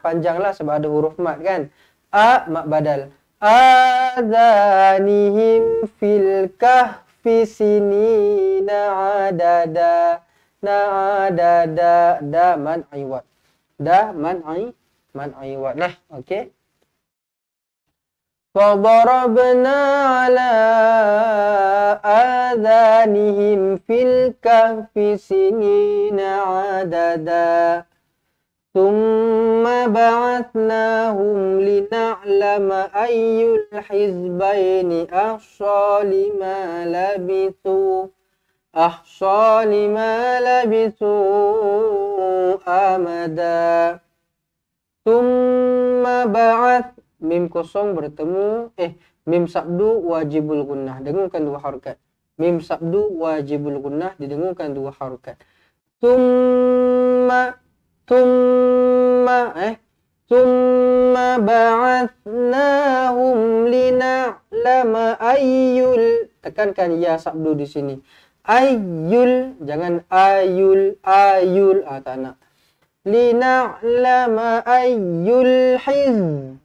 Panjanglah sebab ada huruf mat kan. Mat badal. Adhanihim fil kahfi sinina adada. Da man iwad. Nah, okey. فضربنا على آذانهم في الكهف سنين عددا ثم بعثناهم لنعلم أي الحزبين أحصى لما لبثوا أمدا. ثم بعث, mim kosong bertemu, mim sabdu wajibul gunnah, dengungkan dua harakat. Mim sabdu wajibul gunnah didengungkan dua harakat. Thumma ba'athnahum lina'lama ayyul, tekankan ya sabdu di sini. Ayyul, jangan ayul, tak nak. Lina'lama ayyul hizb.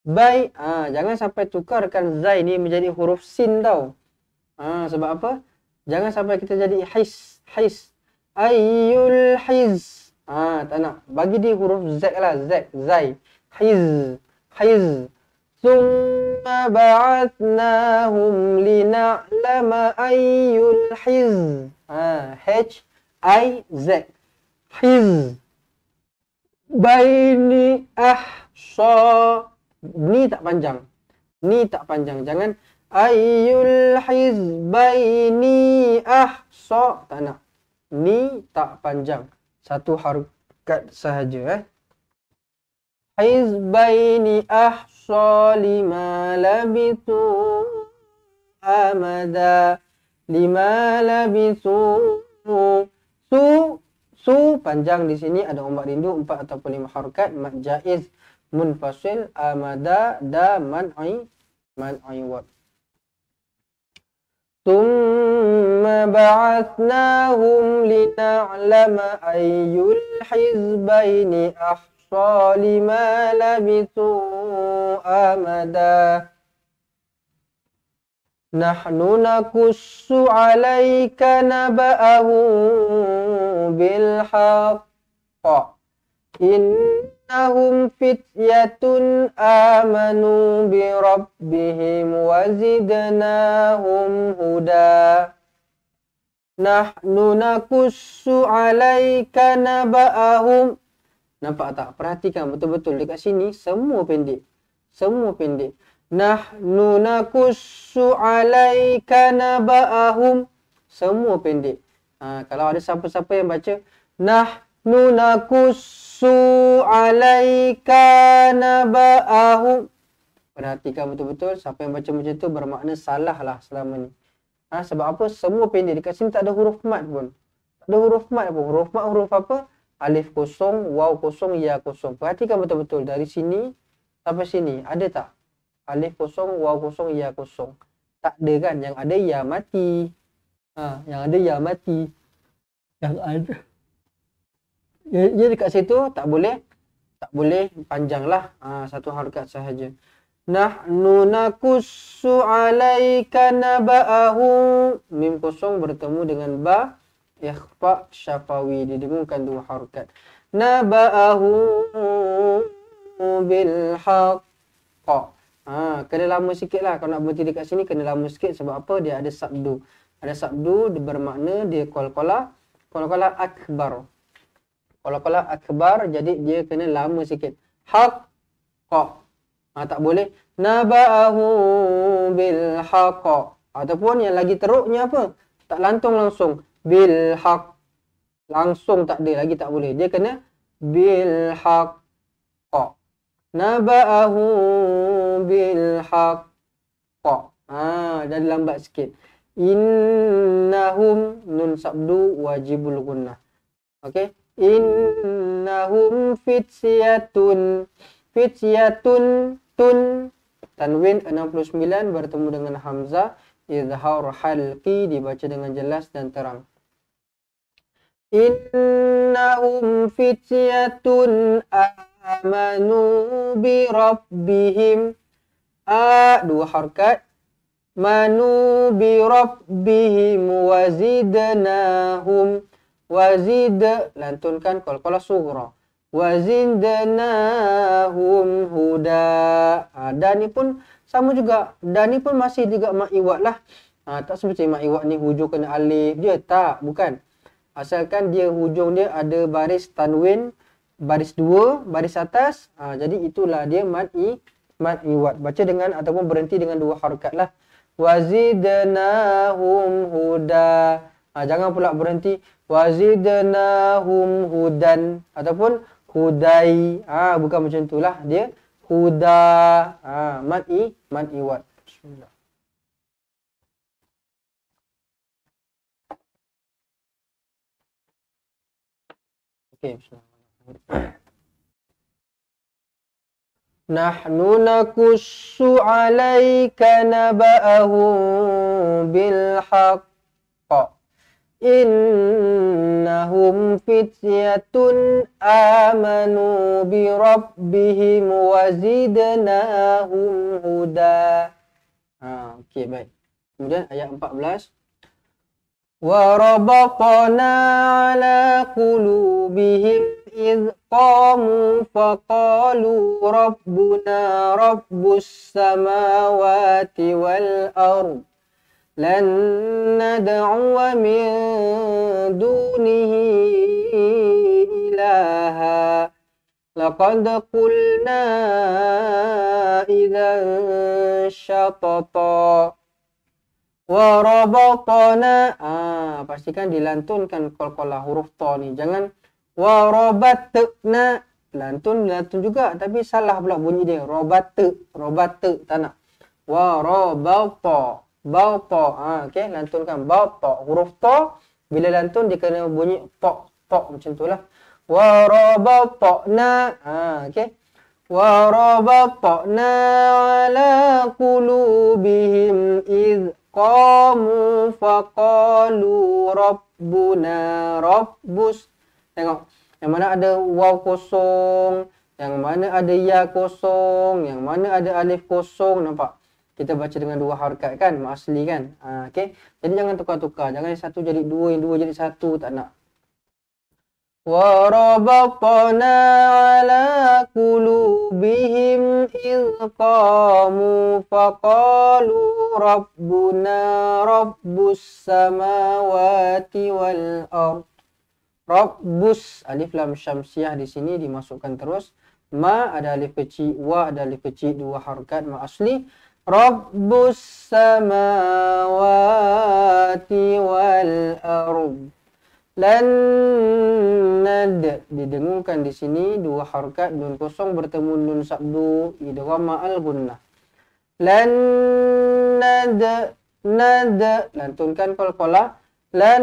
Baik, jangan sampai tukarkan zai ni menjadi huruf sin tau. Sebab apa? Jangan sampai kita jadi his. Ayyul hiz. Tak nak. Bagi dia huruf z lah, zai. Hiz. Thumma ba'athnahum lina'lama ayyul hiz. H-I-Z. Hiz. Baini ahsa. Ni tak panjang. Jangan ayyul hizbaini ahsa, tak nak. Ni tak panjang. Satu harakat sahaja. Hizbaini ahsa lima labithu amada. Lima labithu. Su panjang di sini ada ombak rindu 4 ataupun 5 harakat. Mad jaiz munfasil amada da man'i wad. Thumma ba'athnahum lina'lama ayyul hizbaini ahsa lima labithu amada. Nahnu nakussu 'alaika naba'ahu bil haqq innahum fityatun amanu bi rabbihim wa zidnahum huda. Nahnu nakussu alaika naba'ahum. Nampak tak? Perhatikan betul-betul dekat sini semua pendek. Semua pendek. Nahnu nakussu alaika naba'ahum. Semua pendek. Kalau ada siapa-siapa yang baca nahnu nakussu alaika naba'ahum, perhatikan betul-betul. Siapa yang baca macam tu bermakna salah lah selama ni. Sebab apa? Semua pendek. Dekat sini tak ada huruf mat pun. Tak ada huruf mat pun. Huruf mat huruf apa? Alif kosong, waw kosong, ya kosong. Perhatikan betul-betul. Dari sini sampai sini. Ada tak? Alif kosong, waw kosong, ya kosong. Tak ada kan? Yang ada ya mati. Yang ada ya mati. Yang ada. Dia dekat situ tak boleh panjang lah. Satu harakat sahaja. Nahnu nakussu alaika naba'ahu. Mim kosong bertemu dengan ba. Ikhfa syafawi. Didengungkan dua harakat. Naba'ahu bil haqqa. Kena lama sikit lah. Kalau nak berhenti dekat sini kena lama sikit. Sebab apa? Dia ada sabdu. Ada sabdu bermakna dia qalqalah akbar. Qalqalah akbar, jadi dia kena lama sikit. Haqqa. Tak boleh naba'ahu bil haqqa. Ataupun yang lagi teruknya apa? Tak lantung langsung. Bil haqq. Langsung tak ada lagi, tak boleh. Dia kena bil haqqa. Naba'ahu bil haqqa. Jadi lambat sikit. Innahum nun sabdu wajibul gunnah. Okey. Innahum fityatun. Fityatun tun tanwin 69 bertemu dengan hamzah. Izhar halqi dibaca dengan jelas dan terang. Innahum fityatun amanu bi rabbihim. Dua harakat. Manu bi rabbihim wazidnahum. Wazid lantunkan qalqalah sughra. Wazidnahum huda. Dan ni pun sama juga. Dan ni pun masih juga mak iwat lah. Tak seperti mak iwat ni hujung kena alif dia, tak, bukan. Asalkan dia hujung dia ada baris tanwin, baris dua, baris atas. Jadi itulah dia mat iwat. Baca dengan ataupun berhenti dengan dua harakat lah. Wazidnahum huda. Jangan pula berhenti wazidnahum hudan ataupun hudai. Bukan macam itulah dia. Huda. Mat iwat. Bismillah. Okey, bismillah. Nahnu nakussu alaika naba'ahum bil haqqa. Innahum fityatun amanu bi rabbihim wa zidnahum huda. Okey, baik. Kemudian ayat 14. Wa rabatna ala qulubihim idh qamu faqalu rabbuna rabbus samawati wal ard lan nad'uwa min dunihi ilaha laqad qulna idzan syatata. Warabatna. Pastikan dilantunkan qalqalah huruf ta ni. Jangan warabatna. Lantun juga tapi salah pula bunyi dia. Rabat tak nak. Warabata. Bata. Okey, lantunkan bata. Huruf ta bila lantun dia kena bunyi ta macam itulah. Warabatna. Okey. Warabatna ala qulubihim idh qamu faqalu rabbuna rabbus. Tengok, yang mana ada waw kosong, yang mana ada ya kosong, yang mana ada alif kosong. Nampak? Kita baca dengan dua harakat kan, asli kan. Okey. Jadi jangan tukar-tukar, jangan yang satu jadi dua, yang dua jadi satu, tak nak. وربطنا على قلوبهم إذ قاموا فقالوا ربنا رب السماوات والأرض. Rabbus, alif lam syamsiah di sini dimasukkan terus. Ma ada alif kecil, wa ada alif kecil, dua harakat ma asli. Rabbus samawati wal ard. Lan nad didengungkan di sini dua harakat, nun kosong bertemu nun sabdu idgham ma'al gunnah. Lan nad lantunkan qalqalah. Lan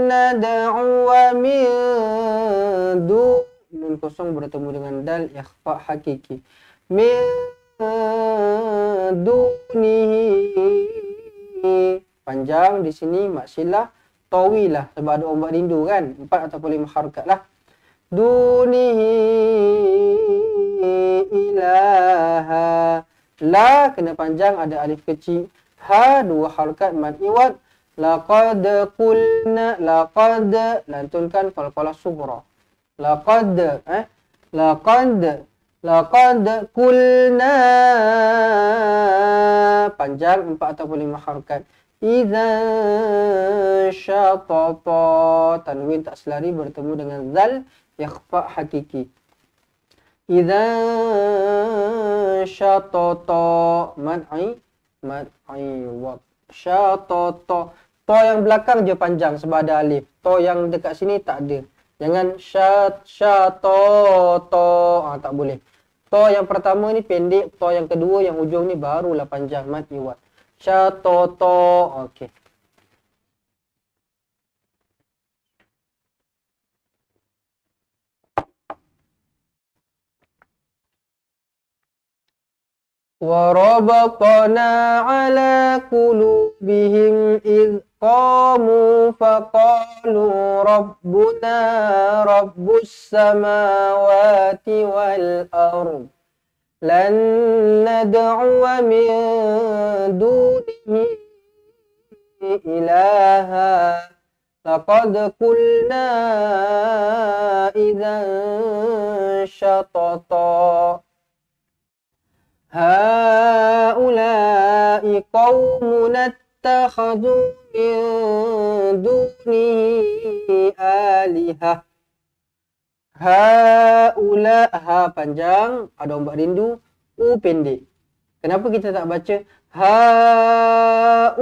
nad'u min nun kosong bertemu dengan dal ikhfa hakiki. Min dunihi, panjang di sini maksilah tawilah sebab ada ombak rindu kan, 4 ataupun 5 harakat lah. Dunihi ilaha, la kena panjang ada alif kecil, ha 2 harakat mad iwad. Laqad qulna, laqad lantunkan qalqalah sughra. Laqad qulna, panjang 4 ataupun 5 harakat. Idza syatata, tanwin tak selari bertemu dengan zal ikhfa hakiki. Idza syatata mad'i wa syatata. To yang belakang je panjang sebab ada alif. To yang dekat sini tak ada. Jangan syatata, tak boleh. To yang pertama ni pendek, to yang kedua yang hujung ni barulah panjang mad iwad. Syatata, okey. وَرَبَطْنَا عَلَى قُلُوبِهِمْ إِذْ قَامُوا فَقَالُوا رَبُّنَا رَبُّ السَّمَاوَاتِ وَالْأَرْضِ لَن نَّدْعُوَ مِن دُونِهِ إِلَٰهًا لَقَدْ قُلْنَا إِذًا شَطَطًا هؤلاء قومنا اتخذوا من دونه آلهة. Haula, ha panjang, ada ombak rindu, u pendek. Kenapa kita tak baca haula?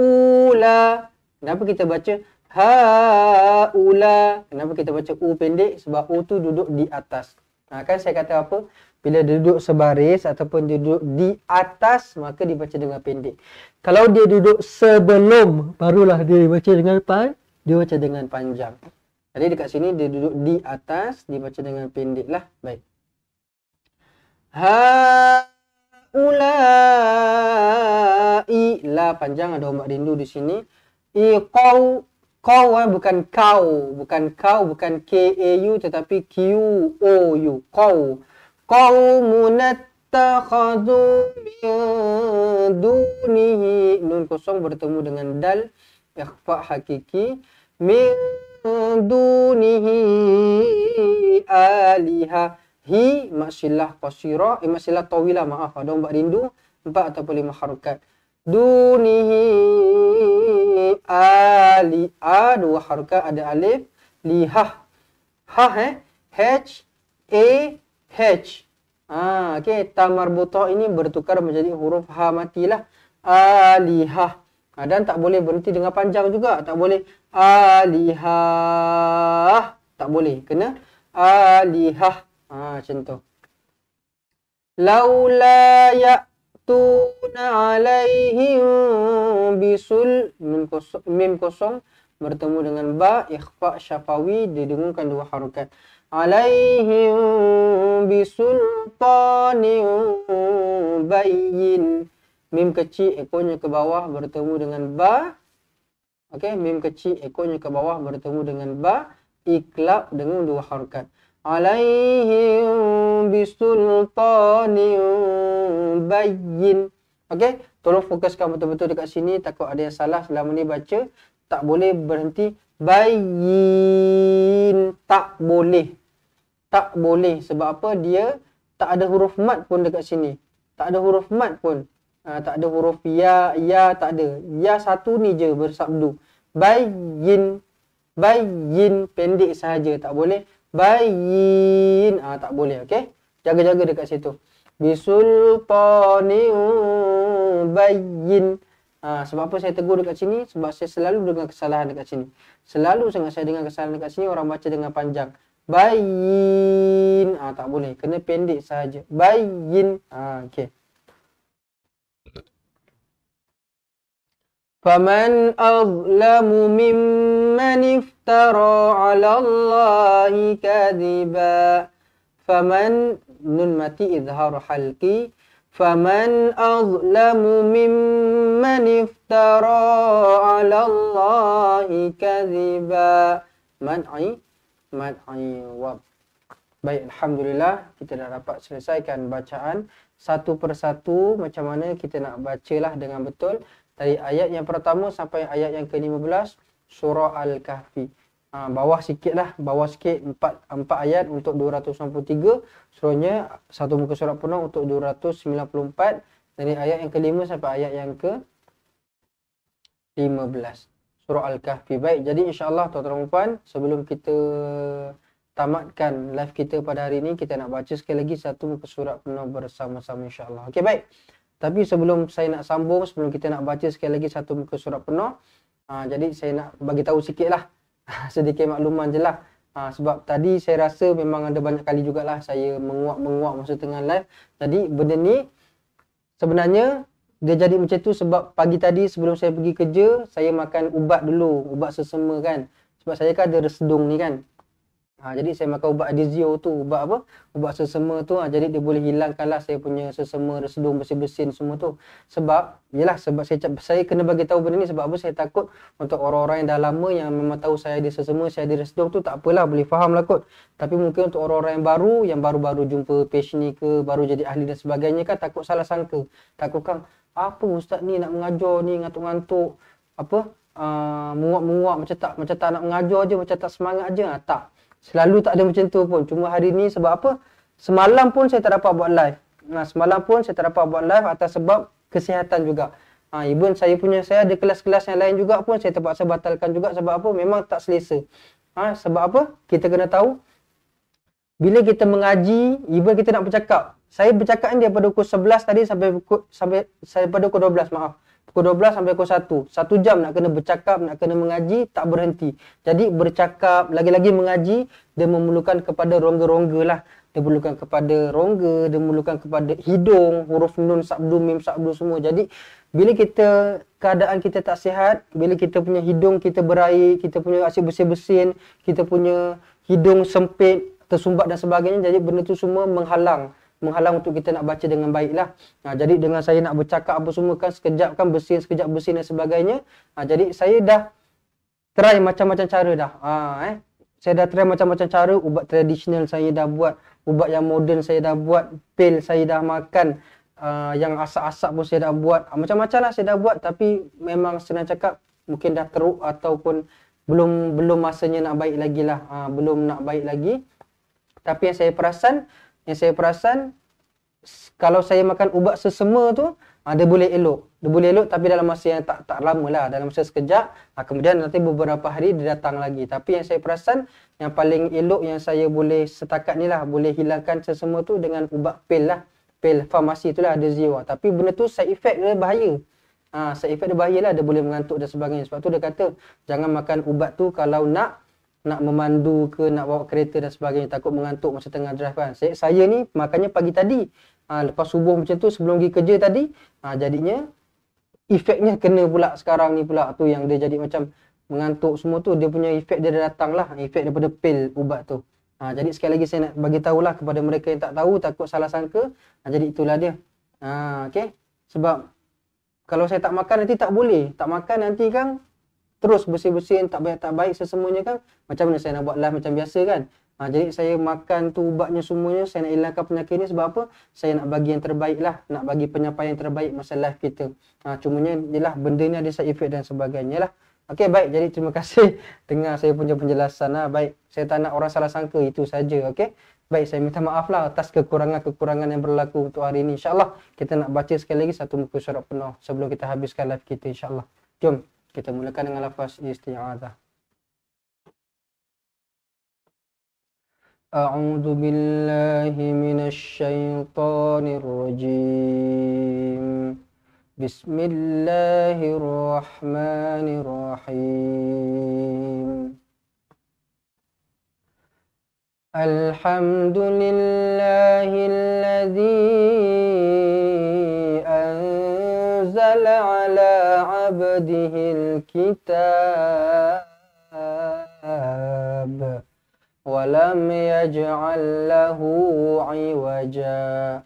Kenapa kita baca haula? Kenapa kita baca u pendek? Sebab u tu duduk di atas. Kan saya kata apa? Bila dia duduk sebaris ataupun dia duduk di atas, maka dibaca dengan pendek. Kalau dia duduk sebelum, barulah dia dibaca dengan panjang. Jadi dekat sini dia duduk di atas, dibaca dengan pendek lah. Baik. Haulai, la panjang, ada ombak rindu di sini. Iqau, kau bukan kau, bukan K-A-U tetapi Q-O-U. Kau. Qaumun attakhadhu min dunihi, nun kosong bertemu dengan dal ikhfa hakiki. Min dunihi aliha, hi maksilah qasira, maksilah tawilah, maaf, ada ombak rindu 4 ataupun 5 harakat. Dunihi ali, a 2 harakat ada alif, lihah, H A H. Okey, ta marbutah ini bertukar menjadi huruf ha matilah. Alihah. Dan tak boleh berhenti dengan panjang juga, tak boleh alihah, tak boleh, kena alihah. Macam tu. Laula ya'tuna alaihim bisul, mim kosong bertemu dengan ba ikhfa syafawi, didengungkan 2 harakat. Alaihim bisultanin bayyin, mim kecil ekornya ke bawah bertemu dengan ba. Okey, mim kecil ekornya ke bawah bertemu dengan ba, iklab dengan 2 harakat. Alaihim bisultanin bayyin. Okey, tolong fokuskan betul-betul dekat sini, takut ada yang salah selama ni baca tak boleh berhenti bayyin, tak boleh. Tak boleh. Sebab apa? Dia tak ada huruf mat pun dekat sini. Tak ada huruf mat pun. Tak ada huruf ya, tak ada. Ya satu ni je bersabdu. Bayyin, bayyin, pendek sahaja. Tak boleh. Bayyin, tak boleh. Okey? Jaga-jaga dekat situ. Bisultani bayyin. Sebab apa saya tegur dekat sini? Sebab saya selalu dengar kesalahan dekat sini. Selalu sangat saya dengar kesalahan dekat sini, orang baca dengan panjang. Bayyin. Tak boleh. Kena pendek sahaja. Bayyin. Okey. Faman azlamu mimman iftara 'ala Allahi kadhiba. Faman, nun mati izhar halqi. Faman azlamu mimman iftara 'ala Allahi kadhiba. Mad'i wab. Baik, alhamdulillah kita dah dapat selesaikan bacaan satu persatu macam mana kita nak bacalah dengan betul. Dari ayat yang pertama sampai ayat yang ke-15 surah Al-Kahfi. Bawah sikit lah, bawah sikit 4 ayat untuk 293. Surahnya satu muka surat penuh untuk 294. Dari ayat yang ke-5 sampai ayat yang ke-15. Surah Al-Kahfi. Baik, jadi insya-Allah tuan-tuan dan puan, sebelum kita tamatkan live kita pada hari ini, kita nak baca sekali lagi satu muka surat penuh bersama-sama insya-Allah. Okey, baik. Tapi sebelum saya nak sambung, sebelum kita nak baca sekali lagi satu muka surat penuh, jadi saya nak bagi tahu sikit lah, sedikit makluman je lah. Sebab tadi saya rasa memang ada banyak kali jugalah saya menguap masa tengah live. Jadi benda ni sebenarnya dia jadi macam tu sebab pagi tadi sebelum saya pergi kerja, saya makan ubat dulu, ubat sesama kan. Sebab saya kan ada resedung ni kan. Jadi saya makan ubat Adizio tu, ubat apa? Ubat sesama tu. Jadi dia boleh hilangkanlah saya punya sesama, resedung, bersin-bersin semua tu. Sebab, yelah sebab saya kena bagi tahu benda ni sebab apa? Saya takut untuk orang-orang yang dah lama yang memang tahu saya ada sesama, saya ada resedung tu, tak apalah, boleh faham lah kot. Tapi mungkin untuk orang-orang yang baru-baru jumpa page ni ke, baru jadi ahli dan sebagainya kan, takut salah sangka. Takut kan, apa ustaz ni nak mengajar ni, ngantuk-ngantuk, apa? Menguap-menguap macam tak nak mengajar je, macam tak semangat je. Tak. Selalu tak ada macam tu pun. Cuma hari ni sebab apa? Semalam pun saya tak dapat buat live. Semalam pun saya tak dapat buat live atas sebab kesihatan juga. Even saya ada kelas-kelas yang lain juga pun saya terpaksa batalkan juga sebab apa? Memang tak selesa. Sebab apa? Kita kena tahu bila kita mengaji, even kita nak bercakap. Saya bercakap ni daripada pukul 11 tadi sampai pada pukul 12, maaf. Pukul 12 sampai pukul 1. 1 jam nak kena bercakap, nak kena mengaji, tak berhenti. Jadi bercakap, lagi-lagi mengaji, dia memerlukan kepada rongga-rongga lah. Dia memerlukan kepada rongga, dia memerlukan kepada hidung, huruf nun, sabdu, mim, sabdu semua. Jadi bila keadaan kita tak sihat, bila kita punya hidung kita berair, kita punya asyik bersin-bersin, kita punya hidung sempit, tersumbat dan sebagainya, jadi benda tu semua menghalang untuk kita nak baca dengan baik lah. Jadi dengan saya nak bercakap apa semua kan, sekejap bersin dan sebagainya. Jadi saya dah try macam-macam cara dah. Saya dah try macam-macam cara, ubat tradisional saya dah buat, ubat yang moden saya dah buat, pil saya dah makan, yang asap-asap pun saya dah buat. Macam-macam lah saya dah buat, tapi memang senang cakap mungkin dah teruk ataupun belum masanya nak baik lagi lah. Belum nak baik lagi. Tapi yang saya perasan kalau saya makan ubat sesama tu, dia boleh elok. Dia boleh elok tapi dalam masa yang tak lama lah, dalam masa sekejap. Kemudian nanti beberapa hari dia datang lagi. Tapi yang saya perasan yang paling elok yang saya boleh setakat ni lah, boleh hilangkan sesama tu dengan ubat pil lah. Pil farmasi tu lah, ada zero. Tapi benda tu side effect dia bahaya. Side effect dia bahaya lah, dia boleh mengantuk dan sebagainya. Sebab tu dia kata jangan makan ubat tu kalau nak memandu ke, nak bawa kereta dan sebagainya, takut mengantuk masa tengah drive kan. Saya ni makannya pagi tadi, lepas subuh macam tu sebelum pergi kerja tadi, jadinya efeknya kena pula sekarang ni pula tu yang dia jadi macam mengantuk semua tu, dia punya efek dia dah datang lah, efek daripada pil ubat tu. Jadi sekali lagi saya nak bagi tahulah kepada mereka yang tak tahu, takut salah sangka. Jadi itulah dia. Okey. Sebab kalau saya tak makan nanti tak boleh. Tak makan nanti kan terus bersin-bersin, tak baik sesemuanya kan. Macam mana saya nak buat live macam biasa kan. Jadi saya makan tu ubatnya semuanya, saya nak hilangkan penyakit ni sebab apa? Saya nak bagi yang terbaik lah, nak bagi penyampaian yang terbaik masa live kita. Cumanya yelah benda ni ada side effect dan sebagainya lah. Okey, baik. Jadi terima kasih dengar saya punya penjelasan. Baik, saya tak nak orang salah sangka itu saja. Okey. Baik, saya minta maaflah atas kekurangan-kekurangan yang berlaku untuk hari ini. InsyaAllah kita nak baca sekali lagi satu muka surat penuh sebelum kita habiskan live kita, insyaAllah. Jom kita mulakan dengan lafaz isti'adzah. A'udzu billahi minasy syaithanir rajim. Bismillahirrahmanirrahim. Alhamdulillahilladzi anzala ala 'abdihil kitab wa lam yaj'al lahu 'iwaja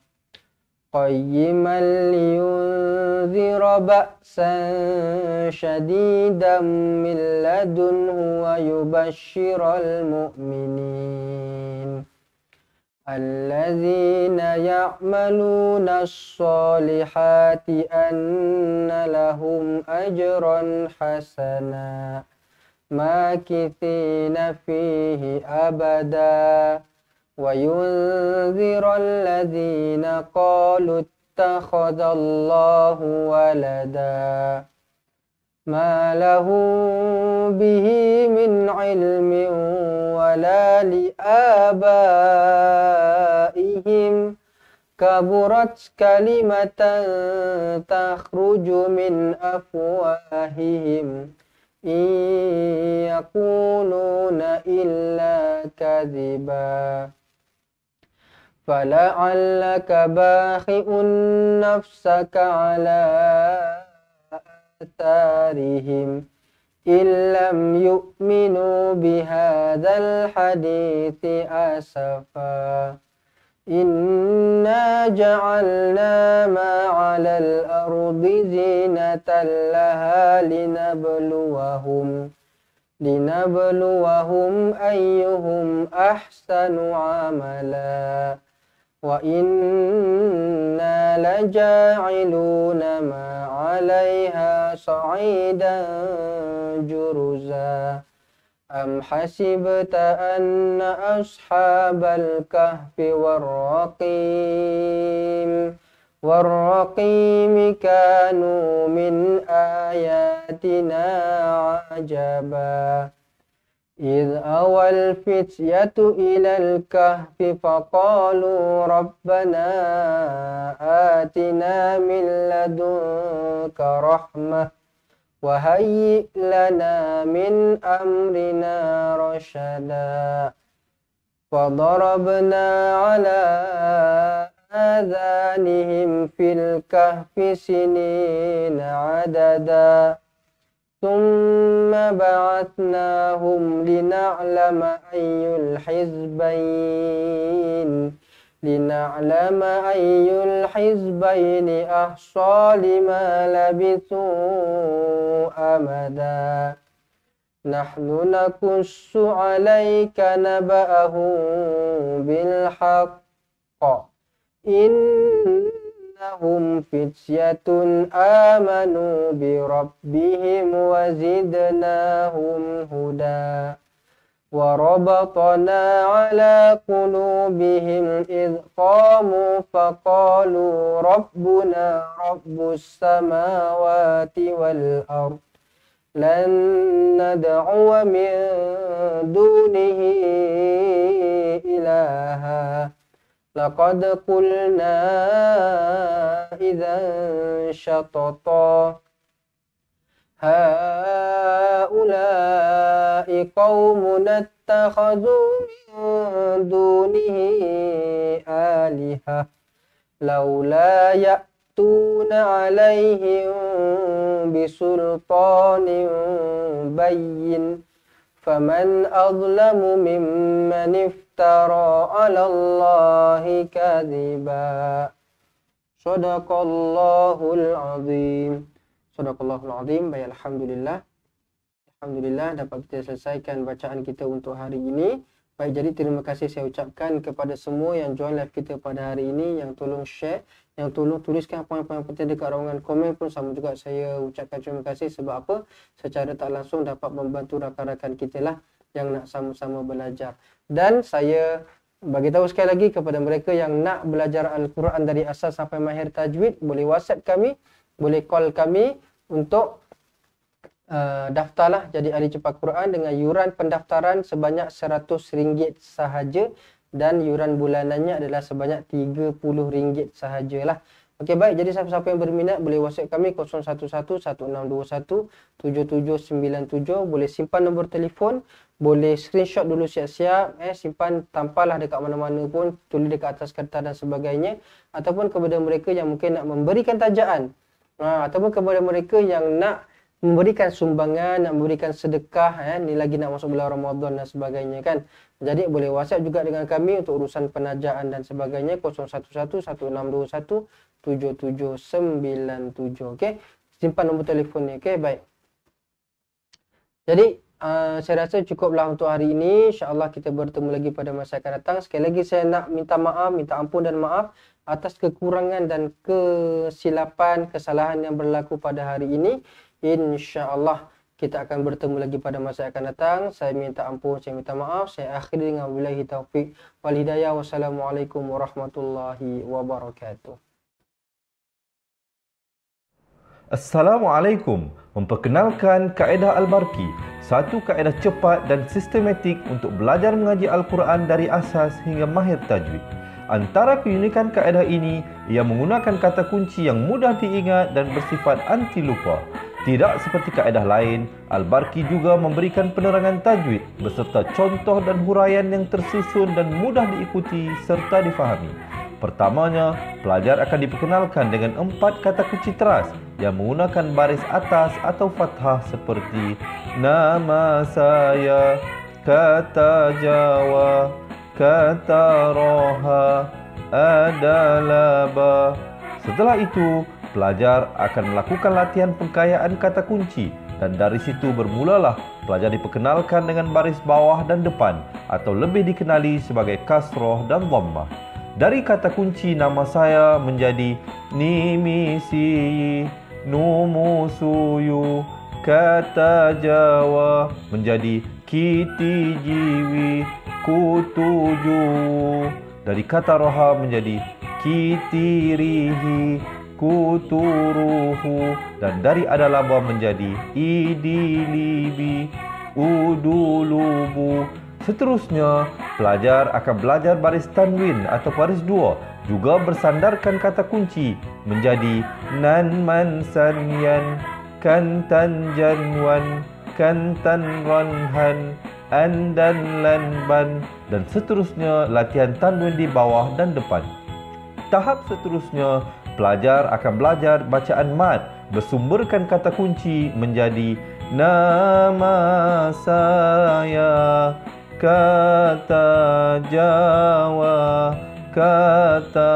qayyiman liyunzira ba'san shadidan min ladunhu wa yubashshiral mu'minin alladzina ya'maluna as-solihati anna lahum ajran hasana makithina fihi abada wa yunzira alladzina qalu ittakhadallahu walada ma lahum bihi min ilmin wala liabaihim kaburat kalimatan takhruju min afwahihim in yaquluna illa kadhiba fala'allaka bakhi'un nafsaka ala atharihim illam yu'minu bihadzal hadithi asafa inna ja'alna ma 'alal ardi zinatan laha linabluwahum ayyuhum ahsanu 'amala wa inna laja'iluna ma 'alaiha sa'idan juruza am hasibta anna ashabal kahfi warraqim kanu min ayatina ajaba idh awal fityatu ilal kahfi faqalu rabbana atina min ladunka rahmah wa hayyi' lana min amrina rashada fadarabna ala adhanihim fil kahfi sinina adada thumma ba'athnahum lina'lama ayyul hizbayni ahsa lima labithu amada nahnu nakussu 'alaika naba'ahum bil haqq innahum fityatun amanu bi rabbihim wa zidnahum huda وربطنا على قلوبهم إذ قاموا فقالوا ربنا رب السماوات والأرض لن ندعو من دونه إلها لقد قلنا إذا شططا هؤلاء قومنا اتخذوا من دونه آلهة لولا يأتون عليهم بسلطان بين فمن أظلم ممن افترى على الله كذبا صدق الله العظيم. Sadaqallahul azim. Baik, alhamdulillah dapat kita selesaikan bacaan kita untuk hari ini. Baik, jadi terima kasih saya ucapkan kepada semua yang join live kita pada hari ini, yang tolong share, yang tolong tuliskan poin-poin penting dekat ruangan komen pun sama juga saya ucapkan terima kasih. Sebab apa? Secara tak langsung dapat membantu rakan-rakan kita lah yang nak sama-sama belajar. Dan saya bagi tahu sekali lagi kepada mereka yang nak belajar Al-Quran dari asas sampai mahir tajwid, boleh WhatsApp kami, boleh call kami untuk daftarlah jadi ahli cepat Quran dengan yuran pendaftaran sebanyak RM100 sahaja dan yuran bulanannya adalah sebanyak RM30 sahajalah. Okey, baik, jadi siapa-siapa yang berminat boleh WhatsApp kami 0111-1621-7797, boleh simpan nombor telefon, boleh screenshot dulu siap-siap, simpan, tampallah dekat mana-mana pun, tulis dekat atas kertas dan sebagainya, ataupun kepada mereka yang mungkin nak memberikan tajaan, ataupun kepada mereka yang nak memberikan sumbangan, nak memberikan sedekah, ni lagi nak masuk bulan Ramadan dan sebagainya kan. Jadi boleh WhatsApp juga dengan kami untuk urusan penajaan dan sebagainya 0111-1621-7797. Okey, simpan nombor telefon ni. Okey, baik. Jadi saya rasa cukuplah untuk hari ini. InsyaAllah kita bertemu lagi pada masa akan datang. Sekali lagi saya nak minta maaf, minta ampun dan maaf atas kekurangan dan kesilapan, kesalahan yang berlaku pada hari ini. InsyaAllah kita akan bertemu lagi pada masa akan datang. Saya minta ampun, saya minta maaf. Saya akhiri dengan wabillahi taufiq wal hidayah. Wassalamualaikum warahmatullahi wabarakatuh. Assalamualaikum. Memperkenalkan kaedah Al-Barki, satu kaedah cepat dan sistematik untuk belajar mengaji Al-Quran dari asas hingga mahir tajwid. Antara keunikan kaedah ini, ia menggunakan kata kunci yang mudah diingat dan bersifat anti lupa. Tidak seperti kaedah lain, Al-Barki juga memberikan penerangan tajwid beserta contoh dan huraian yang tersusun dan mudah diikuti serta difahami. Pertamanya, pelajar akan diperkenalkan dengan 4 kata kunci teras yang menggunakan baris atas atau fathah seperti nama saya, kata Jawa, kata Roha, adalah ba. Setelah itu, pelajar akan melakukan latihan pengkayaan kata kunci dan dari situ bermulalah pelajar diperkenalkan dengan baris bawah dan depan atau lebih dikenali sebagai kasroh dan dhammah. Dari kata kunci nama saya menjadi nimisi, numusuyu, kata Jawa menjadi kiti jiwi, kutuju. Dari kata roha menjadi kitirihi, kuturuhu, dan dari adalaba menjadi idilibi, udulubu. Seterusnya, pelajar akan belajar baris tanwin atau baris dua, juga bersandarkan kata kunci menjadi nan man sanyan, kantan janwan, kantan ranhan, andan lanban, dan seterusnya latihan tanwin di bawah dan depan. Tahap seterusnya, pelajar akan belajar bacaan mad bersumberkan kata kunci menjadi nama saya, kata Jawa, kata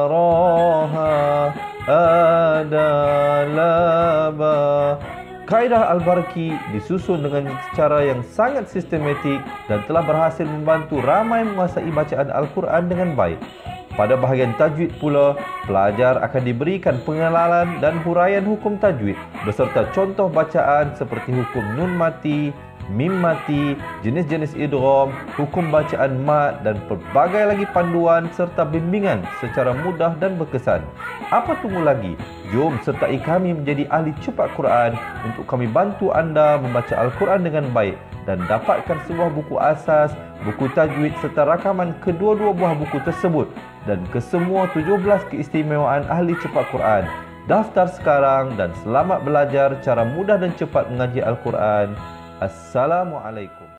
Roha, adalah ba. Kaedah Al-Barki disusun dengan cara yang sangat sistematik dan telah berhasil membantu ramai menguasai bacaan Al-Quran dengan baik. Pada bahagian tajwid pula, pelajar akan diberikan pengenalan dan huraian hukum tajwid beserta contoh bacaan seperti hukum nun mati, mim mati, jenis-jenis idgham, hukum bacaan mad dan pelbagai lagi panduan serta bimbingan secara mudah dan berkesan. Apa tunggu lagi? Jom sertai kami menjadi ahli cepat Quran untuk kami bantu anda membaca Al-Quran dengan baik dan dapatkan sebuah buku asas, buku tajwid serta rakaman kedua-dua buah buku tersebut dan kesemua 17 keistimewaan ahli cepat Quran. Daftar sekarang dan selamat belajar cara mudah dan cepat mengaji Al-Quran. Assalamualaikum.